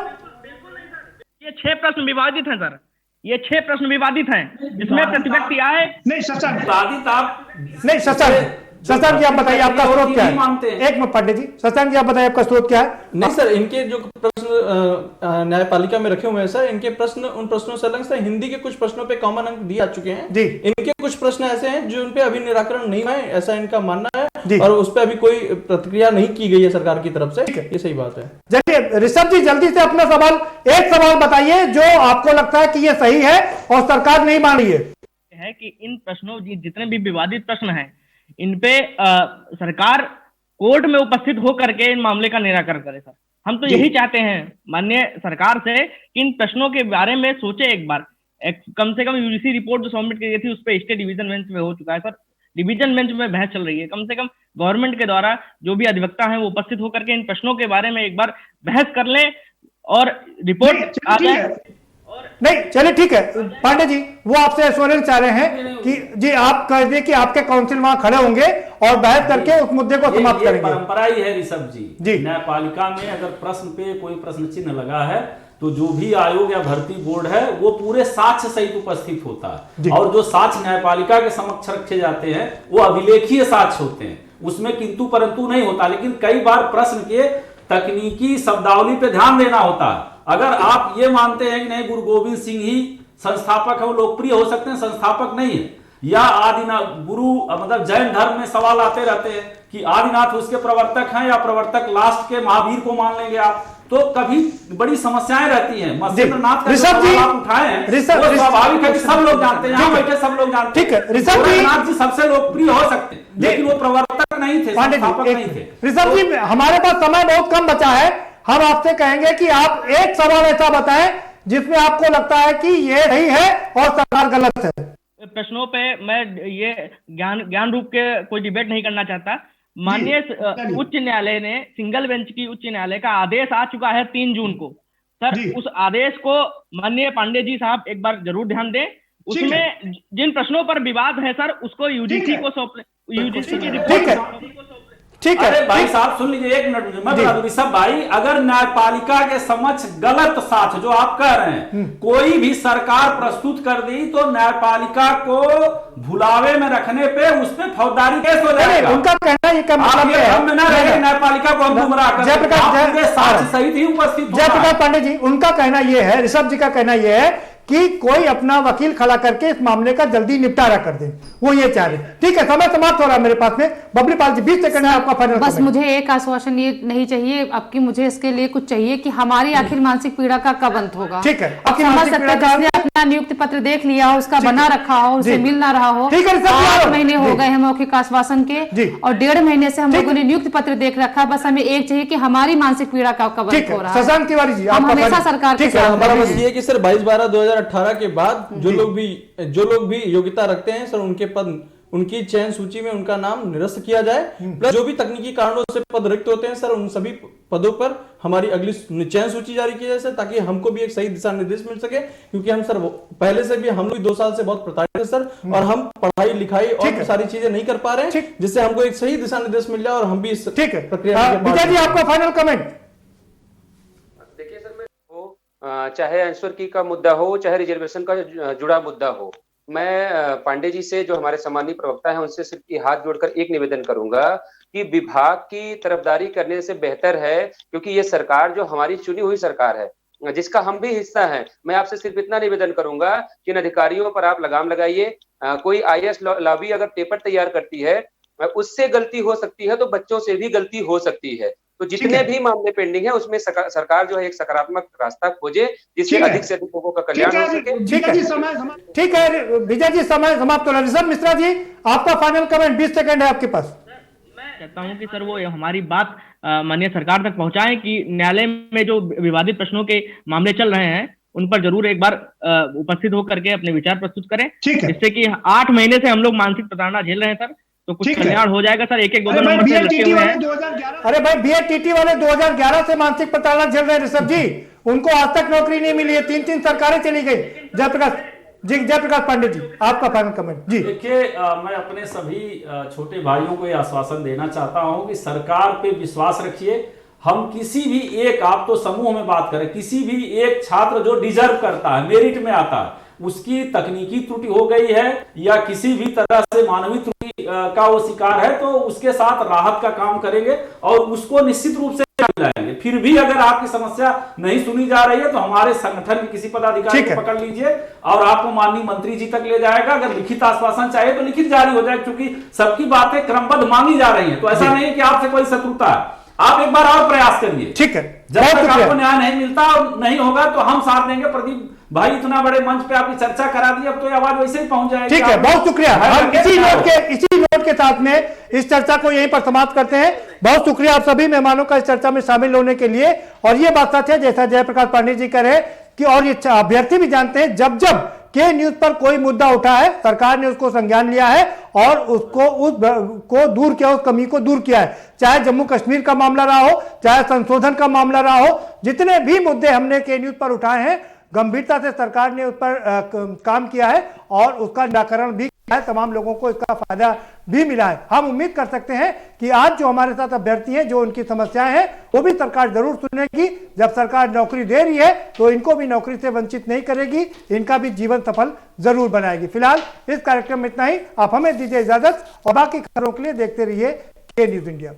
ये 6 प्रश्न विवादित हैं सर, ये 6 प्रश्न विवादित हैं, जिसमें प्रतिव्यक्ति आए। नहीं शशांक, विवादित आप नहीं, शशांक जी आप बताइए आपका स्रोत क्या है? एक मिनट पांडे जी, शशांक जी आप बताइए आपका स्रोत क्या है? नहीं सर, इनके जो प्रश्न न्यायपालिका में रखे हुए हैं सर, इनके प्रश्न उन प्रश्नों से अलग से हिंदी के कुछ प्रश्नों पे कॉमन अंक दिए जा चुके हैं जी। इनके कुछ प्रश्न ऐसे हैं जो उन पे अभी निराकरण नहीं हुआ है, ऐसा इनका मानना है, और उस पर अभी कोई प्रतिक्रिया नहीं की गई है सरकार की तरफ से। ये सही बात है। चलिए ऋषभ जी जल्दी से अपना सवाल, एक सवाल बताइए जो आपको लगता है कि ये सही है और सरकार नहीं मान रही है कि इन प्रश्नों जितने भी विवादित प्रश्न हैं इन पे सरकार कोर्ट में उपस्थित होकर के इन मामले का निराकरण करे सर। हम तो यही चाहते हैं माननीय सरकार से कि इन प्रश्नों के बारे में सोचे एक बार। कम से कम यूजीसी रिपोर्ट जो सबमिट की गई थी उस पर स्टे डिवीजन बेंच में हो चुका है सर, डिवीजन बेंच में बहस चल रही है। कम से कम गवर्नमेंट के द्वारा जो भी अधिवक्ता हैं वो उपस्थित होकर के इन प्रश्नों के बारे में एक बार बहस कर लें और रिपोर्ट आ जाए। नहीं चलिए ठीक है पांडे जी, वो आपसे एश्योरेंस चाह रहे हैं कि जी आप कह दें कि आपके काउंसिल वहां खड़े होंगे और बहस करके उस मुद्दे को समाप्त करेंगे। परंपरा ही है ऋषभ जी, न्यायपालिका में अगर प्रश्न पे कोई प्रश्न चिन्ह लगा है तो जो भी आयोग या भर्ती बोर्ड है वो पूरे साक्ष्य सहित उपस्थित होता है, और जो साक्ष्य न्यायपालिका के समक्ष रखे जाते हैं वो अभिलेखीय साक्ष्य होते हैं, उसमें किंतु परंतु नहीं होता। लेकिन कई बार प्रश्न के तकनीकी शब्दावली पे ध्यान देना होता है। अगर आप ये मानते हैं कि नहीं गुरु गोविंद सिंह ही संस्थापक है, वो लोकप्रिय हो सकते हैं, संस्थापक नहीं है, या आदिनाथ गुरु मतलब जैन धर्म में सवाल आते रहते हैं कि आदिनाथ उसके प्रवर्तक हैं या प्रवर्तक लास्ट के महावीर को मान लेंगे आप, तो कभी बड़ी समस्याएं रहती हैं। मत्स्येंद्र नाथ का सवाल आप उठाए हैं वो स्वाभाविक है कि सब लोग जानते हैं, यहाँ बैठे सब लोग जानते हैं। ठीक है ऋषभ जी सबसे लोकप्रिय हो सकते हैं, लेकिन वो प्रवर्तक नहीं थे, संस्थापक नहीं थे। ऋषभ जी हमारे पास समय बहुत कम बचा है, हम आपसे कहेंगे कि आप एक सवाल ऐसा बताएं जिसमें आपको लगता है कि ये सही है और सरकार गलत है। प्रश्नों पे मैं ये ज्ञान रूप के कोई डिबेट नहीं करना चाहता। माननीय उच्च न्यायालय ने सिंगल बेंच की उच्च न्यायालय का आदेश आ चुका है 3 जून को सर, उस आदेश को माननीय पांडे जी साहब एक बार जरूर ध्यान दें। उसमें जिन प्रश्नों पर विवाद है सर उसको यूजीसी को सौंप, यूजीसी की रिपोर्ट। ठीक है भाई साहब सुन लीजिए, एक मिनट मैं बता दूं ऋषभ भाई, अगर न्यायपालिका के समक्ष गलत साक्ष्य जो आप कह रहे हैं कोई भी सरकार प्रस्तुत कर दी तो न्यायपालिका को भुलावे में रखने पे उस पे फौजदारी केस हो जाएगा। उनका कहना ये न्यायपालिका को हम गुमराह कर साक्ष्य सहित ही उपस्थित। जयप्रकाश पांडे जी उनका कहना यह है, ऋषभ जी का कहना यह है कि कोई अपना वकील खड़ा करके इस मामले का जल्दी निपटारा कर दे, वो ये चाह रहे। ठीक है समय समाप्त हो रहा है मेरे पास में। बबली पाल जी 20 सेकंड है आपका फाइनल। बस मुझे एक आश्वासन ये नहीं चाहिए आपकी, मुझे इसके लिए कुछ चाहिए कि हमारी आखिर मानसिक पीड़ा का कब अंत होगा। ठीक है समझ सकते हैं जिसने अपना नियुक्ति पत्र देख लिया हो, उसका बना रखा हो, उसे मिल ना रहा हो। 8 महीने हो गए हैं मौखिक आश्वासन के और 1.5 महीने से हम लोगों ने नियुक्ति पत्र देख रखा। बस हमें एक चाहिए कि हमारी मानसिक पीड़ा का कब अंत हो रहा है। शशांक तिवारी जी हम हमेशा सरकार के साथ। हमारा बस ये कि सर 22/12/2018 के बाद जो लोग भी योग्यता रखते हैं सर उनके पद उनकी चयन सूची में उनका नाम निरस्त किया जाए। प्लस जो भी तकनीकी कारणों से पद रिक्त होते हैं सर, उन सभी पदों पर हमारी अगली चयन सूची जारी की जाए सर, ताकि हमको भी एक सही दिशा निर्देश मिल सके। क्योंकि हम सर पहले से भी हम लोग 2 साल से बहुत प्रताड़ित है सर, और हम पढ़ाई लिखाई और सारी चीजें नहीं कर पा रहे हैं, जिससे हमको एक सही दिशा निर्देश मिल जाए और हम भी इस प्रक्रिया में। विजय जी, आपका फाइनल कमेंट। देखिए सर, मैं चाहे एनसीईआरटी का मुद्दा हो, चाहे रिजर्वेशन का जुड़ा मुद्दा हो, मैं पांडे जी से, जो हमारे सम्मानित प्रवक्ता हैं, उनसे सिर्फ हाथ जोड़कर एक निवेदन करूंगा कि विभाग की तरफदारी करने से बेहतर है, क्योंकि ये सरकार जो हमारी चुनी हुई सरकार है, जिसका हम भी हिस्सा हैं, मैं आपसे सिर्फ इतना निवेदन करूंगा कि इन अधिकारियों पर आप लगाम लगाइए। कोई आईएएस लॉबी अगर पेपर तैयार करती है, उससे गलती हो सकती है तो बच्चों से भी गलती हो सकती है। तो जितने भी मामले पेंडिंग है, उसमें सरकार जो है एक सकारात्मक रास्ता खोजे, जिससे अधिक से अधिक लोगों का कल्याण हो सके। ठीक है विजय जी, समय समाप्त हो रहा है। ऋषभ मिश्रा जी, आपका फाइनल कमेंट, 20 सेकंड है आपके पास। मैं चाहता हूं कि सर वो हमारी बात माननीय सरकार तक पहुंचाएं कि न्यायालय में जो विवादित प्रश्नों के मामले चल रहे हैं, उन पर जरूर एक बार उपस्थित होकर के अपने विचार प्रस्तुत करें, जिससे कि 8 महीने से हम लोग मानसिक प्रताड़ना झेल रहे हैं सर, तो कुछ कल्याण हो जाएगा सर। एक 2 नंबर से लटके हुए हैं। अरे भाई, बीएटीटी वाले 2011 से मानसिक प्रताड़ना झेल रहे हैं ऋषभ जी, उनको आज तक नौकरी नहीं मिली है, 3 सरकारें चली गई। जयप्रकाश पांडे जी, आपका फाइनल कमेंट जी। देखिए, मैं अपने सभी छोटे भाइयों को यह आश्वासन देना चाहता हूं कि सरकार पे विश्वास रखिए। हम किसी भी एक, आप तो समूह में बात करें, किसी भी एक छात्र जो डिजर्व करता है, मेरिट में आता है, उसकी तकनीकी त्रुटि हो गई है या किसी भी तरह से मानवीय त्रुटि का वो शिकार है, तो उसके साथ राहत का काम करेंगे और उसको निश्चित रूप से लाएंगे। फिर भी अगर आपकी समस्या नहीं सुनी जा रही है, तो हमारे संगठन के किसी पदाधिकारी को पकड़ लीजिए और आपको माननीय मंत्री जी तक ले जाएगा। अगर लिखित आश्वासन चाहिए तो लिखित जारी हो जाए, क्योंकि सबकी बातें क्रमबद्ध मांगी जा रही है। तो ऐसा नहीं है कि आपसे कोई शत्रुता है, आप एक बार और प्रयास करिए। ठीक है, जब तक आपको न्याय नहीं मिलता और नहीं होगा तो हम साथ देंगे। प्रदीप भाई इतना बड़े मंच पे आपकी चर्चा करा दी, अब तो ये आवाज वैसे ही पहुंच जाएगी। ठीक है, बहुत शुक्रिया। हम इसी नोट के साथ में इस चर्चा को यहीं पर समाप्त करते हैं। बहुत शुक्रिया आप सभी मेहमानों का इस चर्चा में शामिल होने के लिए। और ये बात सच है, जैसा जयप्रकाश पांडे जी कह रहे कि, और ये अभ्यर्थी भी जानते हैं, जब जब के न्यूज पर कोई मुद्दा उठा है, सरकार ने उसको संज्ञान लिया है और उसको दूर किया, उस कमी को दूर किया है। चाहे जम्मू कश्मीर का मामला रहा हो, चाहे संशोधन का मामला रहा हो, जितने भी मुद्दे हमने के न्यूज पर उठाए हैं, गंभीरता से सरकार ने उस पर काम किया है और उसका निराकरण भी किया है। तमाम लोगों को इसका फायदा भी मिला है। हम उम्मीद कर सकते हैं कि आज जो हमारे साथ अभ्यर्थी हैं, जो उनकी समस्याएं हैं, वो भी सरकार जरूर सुनेगी। जब सरकार नौकरी दे रही है तो इनको भी नौकरी से वंचित नहीं करेगी, इनका भी जीवन सफल जरूर बनाएगी। फिलहाल इस कार्यक्रम में इतना ही। आप हमें दीजिए इजाजत और बाकी खबरों के लिए देखते रहिए के न्यूज इंडिया।